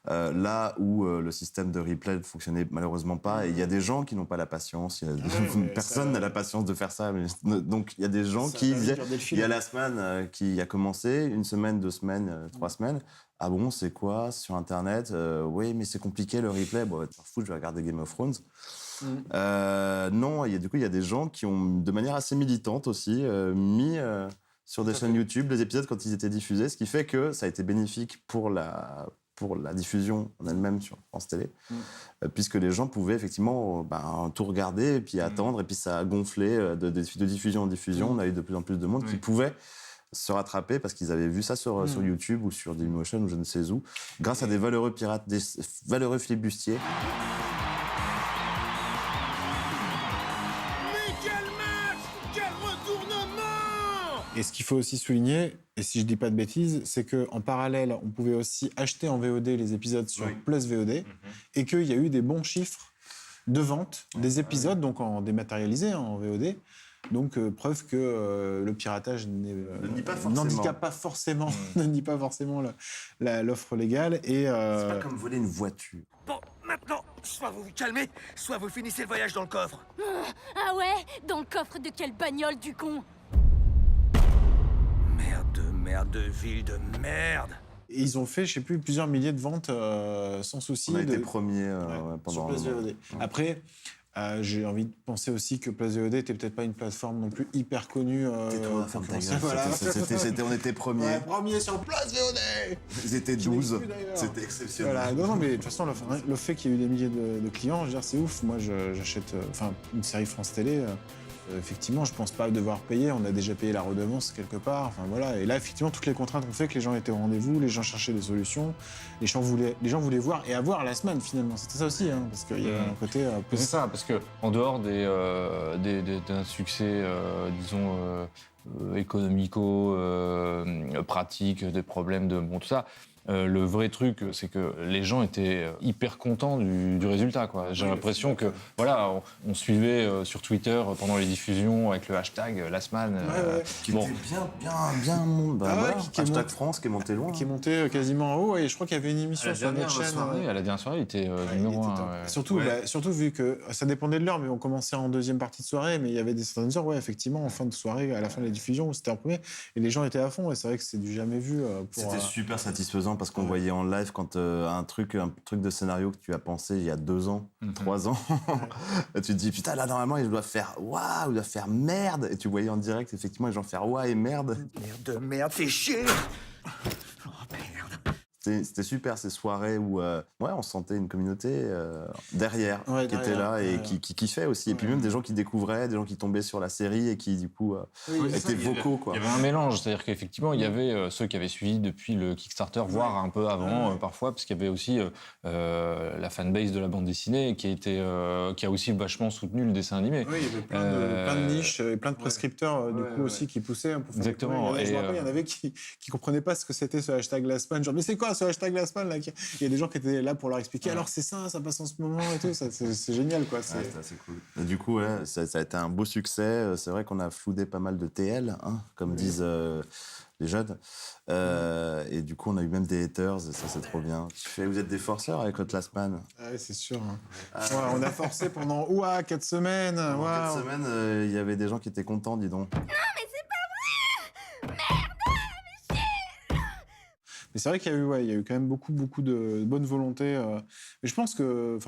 B: Là où le système de replay ne fonctionnait malheureusement pas, et il y a des gens qui n'ont pas la patience, personne n'a la patience de faire ça. Donc il y a des gens qui disaient, il y a la semaine qui a commencé, 1 semaine, 2 semaines, 3 semaines, ah bon, c'est quoi sur Internet? Oui, mais c'est compliqué le replay, bon, t'en fous, je vais regarder Game of Thrones. Non, du coup, il y a des gens qui ont, de manière assez militante aussi, mis sur des chaînes YouTube les épisodes quand ils étaient diffusés, ce qui fait que ça a été bénéfique pour la diffusion en elle-même sur France Télé, puisque les gens pouvaient effectivement tout regarder et puis attendre, et puis ça a gonflé de diffusion en diffusion. On a eu de plus en plus de monde qui pouvait se rattraper parce qu'ils avaient vu ça sur YouTube ou sur Dailymotion ou je ne sais où, grâce à des valeureux pirates, des valeureux flibustiers.
A: Et ce qu'il faut aussi souligner, et si je dis pas de bêtises, c'est qu'en parallèle, on pouvait aussi acheter en VOD les épisodes sur Plus VOD, et qu'il y a eu des bons chiffres de vente des épisodes, donc en dématérialisé, en VOD. Donc, preuve que le piratage n'handicape pas forcément, ne nie pas forcément l'offre légale. Et,
B: c'est pas comme voler une voiture.
F: Bon, maintenant, soit vous vous calmez, soit vous finissez le voyage dans le coffre.
P: Ah ouais? Dans le coffre de quelle bagnole, du con?
F: Merde de ville de merde.
A: Et ils ont fait, je sais plus, plusieurs milliers de ventes sans souci.
B: On a été premiers pendant
A: sur Place VOD. Après, j'ai envie de penser aussi que Place VOD était peut-être pas une plateforme non plus hyper connue.
B: Tais-toi, ferme ta gueule. On était premiers.
A: Ouais, premiers sur Place VOD.
B: Ils étaient 12. C'était exceptionnel.
A: Voilà. Non, mais de toute façon, le fait qu'il y ait eu des milliers de clients, je veux dire, c'est ouf. Moi, j'achète une série France Télé. Effectivement, je pense pas devoir payer. On a déjà payé la redevance quelque part. Enfin voilà. Et là, effectivement, toutes les contraintes ont fait que les gens étaient au rendez-vous, les gens cherchaient des solutions, les gens voulaient voir et avoir la semaine finalement. C'était ça aussi, parce qu'il y a un côté.
C: C'est ça, parce que en dehors d'un succès, disons économico, pratique, des problèmes de tout ça. Le vrai truc, c'est que les gens étaient hyper contents du résultat, quoi. J'ai l'impression que, voilà, on suivait sur Twitter pendant les diffusions avec le hashtag Last Man.
B: Qui était bien hashtag France qui est monté loin.
A: Qui est monté quasiment en haut, et je crois qu'il y avait une émission sur notre chaîne.
C: À la dernière soirée, il était numéro 1.
A: Surtout vu que ça dépendait de l'heure, mais on commençait en deuxième partie de soirée, mais il y avait certaines heures, effectivement, en fin de soirée, à la fin de la diffusion, c'était en premier, et les gens étaient à fond, et c'est vrai que c'est du jamais vu.
B: C'était super satisfaisant parce qu'on voyait en live quand un truc de scénario que tu as pensé il y a 2 ans, 3 ans, tu te dis putain là normalement il doit faire waouh, il doit faire merde, et tu voyais en direct effectivement les gens faire waouh et merde.
F: Merde, fais chier.
B: C'était super ces soirées où on sentait une communauté derrière qui était là et qui kiffait aussi. Et puis même des gens qui découvraient, des gens qui tombaient sur la série et qui du coup étaient vocaux.
C: Il y avait un mélange, c'est-à-dire qu'effectivement il y avait ceux qui avaient suivi depuis le Kickstarter, voire un peu avant parfois, parce qu'il y avait aussi la fanbase de la bande dessinée qui a aussi vachement soutenu le dessin animé.
A: Oui, il y avait plein de niches et plein de prescripteurs du coup aussi qui poussaient.
C: Exactement.
A: Je me rappelle, il y en avait qui comprenaient pas ce que c'était ce hashtag Last Man, genre mais c'est quoi ce hashtag Last Man là? Il y a des gens qui étaient là pour leur expliquer. Alors c'est ça passe en ce moment et tout. C'est génial quoi.
B: C'est cool. Et du coup ça a été un beau succès. C'est vrai qu'on a floudé pas mal de TL, comme disent les jeunes. Et du coup on a eu même des haters. Et ça c'est trop bien. Vous êtes des forceurs avec votre Last Man.
A: Ouais, c'est sûr. On a forcé pendant 4 semaines.
B: Pendant 4 semaines, il y avait des gens qui étaient contents, dis donc.
E: Non mais c'est pas vrai. Merde.
A: Mais c'est vrai qu'il y a eu quand même beaucoup de bonne volonté. Mais je pense que,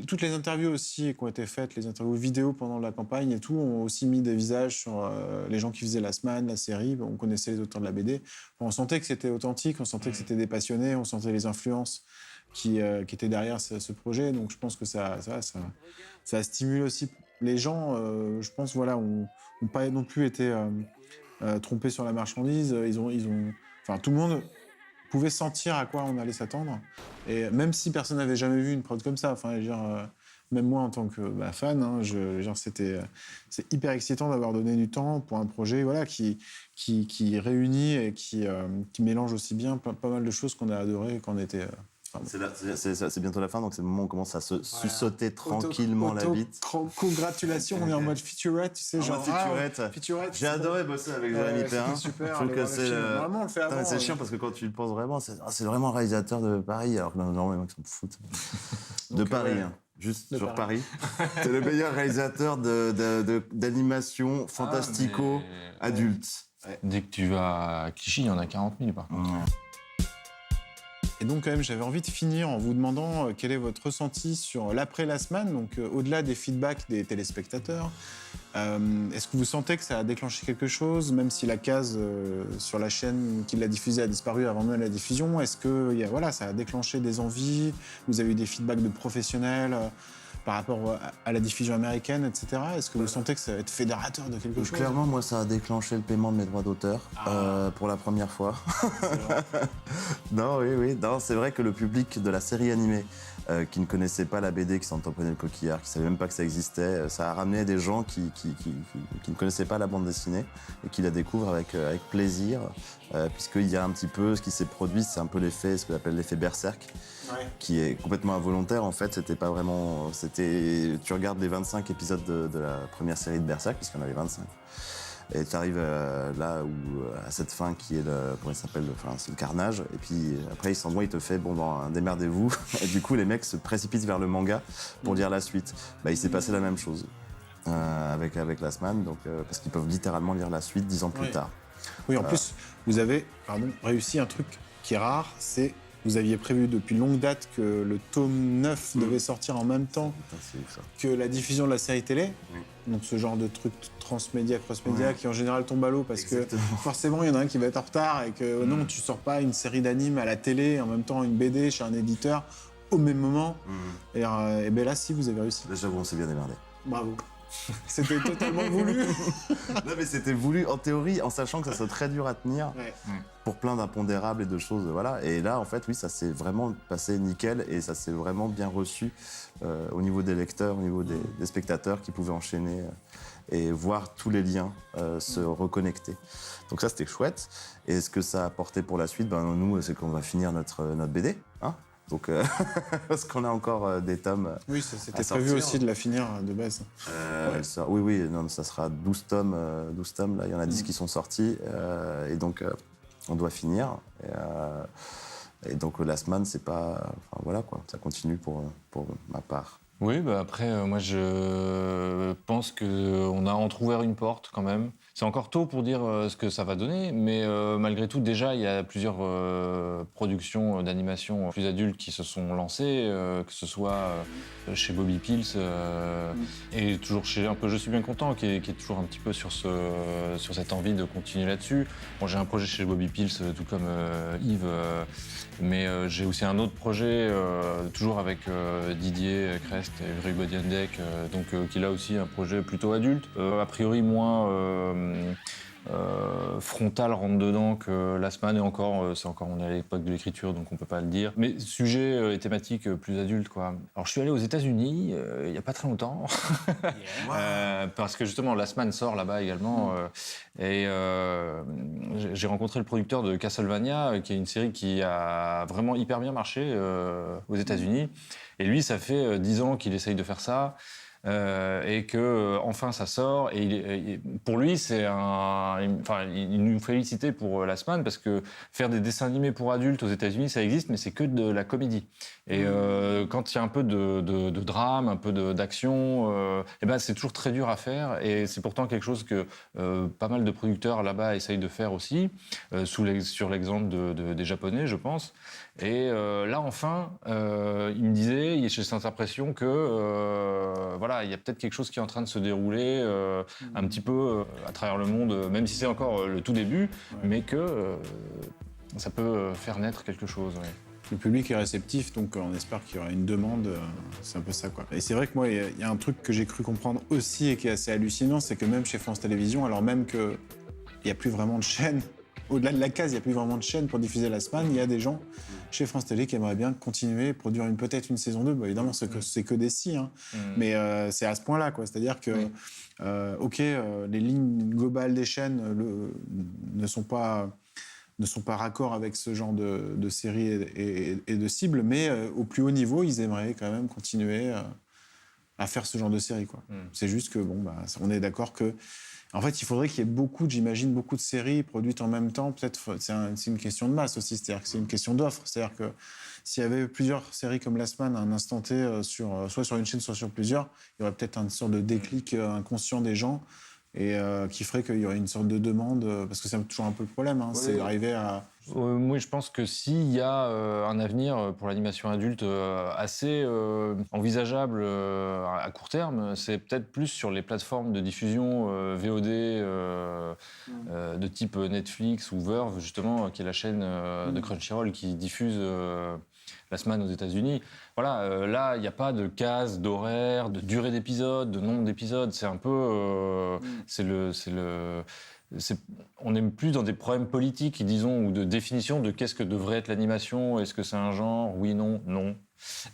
A: toutes les interviews aussi qui ont été faites, les interviews vidéo pendant la campagne et tout, ont aussi mis des visages sur les gens qui faisaient Last Man, la série. On connaissait les auteurs de la BD. On sentait que c'était authentique, on sentait que c'était des passionnés, on sentait les influences qui étaient derrière ce projet. Donc je pense que ça stimule aussi les gens. Je pense, ont pas non plus été trompés sur la marchandise. Tout le monde pouvait sentir à quoi on allait s'attendre. Et même si personne n'avait jamais vu une prod comme ça, même moi en tant que fan, c'est hyper excitant d'avoir donné du temps pour un projet qui réunit et qui mélange aussi bien pas mal de choses qu'on a adorées quand on était...
B: C'est bientôt la fin, donc c'est le moment où on commence à se sussauter tranquillement la bite.
A: Congratulations, on est en mode featurette, tu sais,
B: featurette. J'ai adoré bosser avec Jérémy Perrin.
A: Super.
B: Je trouve que c'est
A: vraiment, on le fait avant.
B: C'est chiant parce que quand tu le penses vraiment, c'est vraiment un réalisateur de Paris, alors que normalement les mecs s'en foutent. De Paris, juste sur Paris. C'est le meilleur réalisateur d'animation fantastico adulte.
C: Dès que tu vas à Clichy, il y en a 40 000 par contre.
A: Et donc, quand même, j'avais envie de finir en vous demandant quel est votre ressenti sur l'après Last Man, donc au-delà des feedbacks des téléspectateurs. Est-ce que vous sentez que ça a déclenché quelque chose, même si la case sur la chaîne qui l'a diffusée a disparu avant même la diffusion? Est-ce que ça a déclenché des envies? Vous avez eu des feedbacks de professionnels par rapport à la diffusion américaine, etc. Est-ce que vous sentez que ça va être fédérateur de quelque chose?
B: Clairement, moi, ça a déclenché le paiement de mes droits d'auteur pour la première fois. Non, oui. Non, c'est vrai que le public de la série animée qui ne connaissait pas la BD, qui s'en tamponnait le coquillard, qui ne savait même pas que ça existait, ça a ramené des gens qui ne connaissaient pas la bande dessinée et qui la découvrent avec plaisir, puisqu'il y a un petit peu ce qui s'est produit, c'est un peu ce qu'on appelle l'effet Berserk, qui est complètement involontaire. En fait, c'était pas vraiment... Tu regardes les 25 épisodes de la première série de Berserk, puisqu'il y en avait 25. Et tu arrives là à cette fin qui est c'est le carnage. Et puis après, il te fait démerdez-vous. Et du coup, les mecs se précipitent vers le manga pour lire la suite. Il s'est passé la même chose avec Last Man, parce qu'ils peuvent littéralement lire la suite 10 ans plus tard.
A: Oui, en plus, vous avez réussi un truc qui est rare, c'est vous aviez prévu depuis longue date que le tome 9 devait sortir en même temps que la diffusion de la série télé. Donc ce genre de truc transmédia, cross-média qui en général tombe à l'eau parce que forcément il y en a un qui va être en retard et que non, tu sors pas une série d'animes à la télé et en même temps une BD chez un éditeur au même moment. Et bien là, si, vous avez réussi.
B: J'avoue, on s'est bien démerdé.
A: Bravo. C'était totalement voulu.
B: Non, mais c'était voulu en théorie, en sachant que ça serait très dur à tenir pour plein d'impondérables et de choses, voilà. Et là, en fait, oui, ça s'est vraiment passé nickel et ça s'est vraiment bien reçu au niveau des lecteurs, au niveau des spectateurs qui pouvaient enchaîner et voir tous les liens se reconnecter. Donc ça, c'était chouette. Et ce que ça a apporté pour la suite, nous, c'est qu'on va finir notre BD, hein. Donc, parce qu'on a encore des tomes.
A: Oui, c'était prévu aussi de la finir de base.
B: Oui, non, ça sera 12 tomes. 12 tomes, là, il y en a 10 qui sont sortis. Et donc, on doit finir. Et donc, Last Man, c'est pas. Enfin, voilà, quoi. Ça continue pour ma part.
C: Oui, après, moi, je pense qu'on a entrouvert une porte quand même. C'est encore tôt pour dire ce que ça va donner, mais malgré tout, déjà, il y a plusieurs productions d'animation plus adultes qui se sont lancées, que ce soit chez Bobby Pills et toujours chez un peu Je suis bien content, qui est toujours un petit peu sur cette envie de continuer là-dessus. Bon, j'ai un projet chez Bobby Pills, tout comme Yves, mais j'ai aussi un autre projet, toujours avec Didier Crest et Everybody on Deck, qui est là aussi un projet plutôt adulte, a priori moins frontal rentre dedans que Last Man, et encore, on est à l'époque de l'écriture, donc on peut pas le dire. Mais sujet et thématique plus adulte, quoi. Alors je suis allé aux États-Unis il y a pas très longtemps, parce que justement Last Man sort là-bas également, et j'ai rencontré le producteur de Castlevania, qui est une série qui a vraiment hyper bien marché aux États-Unis. Et lui, ça fait 10 ans qu'il essaye de faire ça. Et que enfin ça sort, et pour lui il nous félicite pour Last Man, parce que faire des dessins animés pour adultes aux États-Unis, ça existe, mais c'est que de la comédie. Et quand il y a un peu de drame, un peu d'action, c'est toujours très dur à faire, et c'est pourtant quelque chose que pas mal de producteurs là-bas essayent de faire aussi, sur l'exemple des Japonais, je pense. Et là, enfin, il me disait, j'ai cette impression que il y a peut-être quelque chose qui est en train de se dérouler un petit peu à travers le monde, même si c'est encore le tout début, mais que ça peut faire naître quelque chose. Ouais.
A: Le public est réceptif, donc on espère qu'il y aura une demande. C'est un peu ça, quoi. Et c'est vrai que moi, il y a un truc que j'ai cru comprendre aussi et qui est assez hallucinant, c'est que même chez France Télévisions, alors même qu'il n'y a plus vraiment de chaîne, au-delà de la case, il n'y a plus vraiment de chaîne pour diffuser Last Man, il y a des gens chez France Télé qui aimeraient bien continuer, produire peut-être une saison 2. Évidemment, c'est que des si, hein. Mais c'est à ce point-là, quoi. C'est-à-dire que, les lignes globales des chaînes ne sont pas raccords avec ce genre de séries et de cibles, mais au plus haut niveau, ils aimeraient quand même continuer à faire ce genre de séries, quoi. C'est juste que, on est d'accord que en fait, il faudrait qu'il y ait beaucoup de séries produites en même temps. Peut-être c'est une question de masse aussi, c'est-à-dire que c'est une question d'offre. C'est-à-dire que s'il y avait plusieurs séries comme Last Man à un instant T, soit sur une chaîne, soit sur plusieurs, il y aurait peut-être une sorte de déclic inconscient des gens, et qui ferait qu'il y aurait une sorte de demande, parce que c'est toujours un peu le problème, hein, c'est d'arriver à...
C: Oui, je pense que s'il y a un avenir pour l'animation adulte assez envisageable à court terme, c'est peut-être plus sur les plateformes de diffusion VOD de type Netflix ou Verve, justement, qui est la chaîne de Crunchyroll qui diffuse Last Man aux États-Unis. Voilà, là, il n'y a pas de case, d'horaire, de durée d'épisode, de nombre d'épisodes. C'est un peu... on est plus dans des problèmes politiques, disons, ou de définition de qu'est-ce que devrait être l'animation. Est-ce que c'est un genre? Oui, non, non.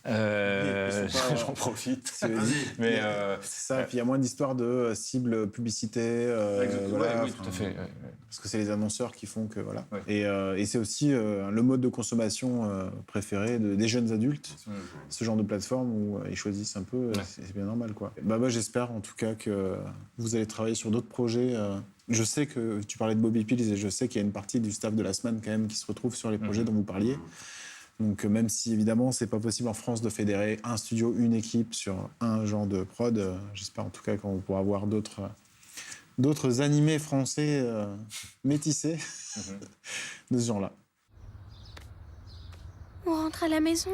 C: J'en profite.
A: Mais c'est ça. Et puis il y a moins d'histoires de cible publicité.
C: Oui, tout à fait.
A: Parce que c'est les annonceurs qui font que voilà. Ouais. Et c'est aussi le mode de consommation préféré des jeunes adultes. Ce genre de plateforme où ils choisissent un peu. C'est bien normal, quoi. J'espère en tout cas que vous allez travailler sur d'autres projets. Je sais que tu parlais de Bobby Pills, et je sais qu'il y a une partie du staff de Last Man quand même qui se retrouve sur les projets dont vous parliez. Donc même si évidemment c'est pas possible en France de fédérer un studio, une équipe sur un genre de prod, j'espère en tout cas qu'on pourra avoir d'autres animés français métissés de ce genre-là.
M: On rentre à la maison ?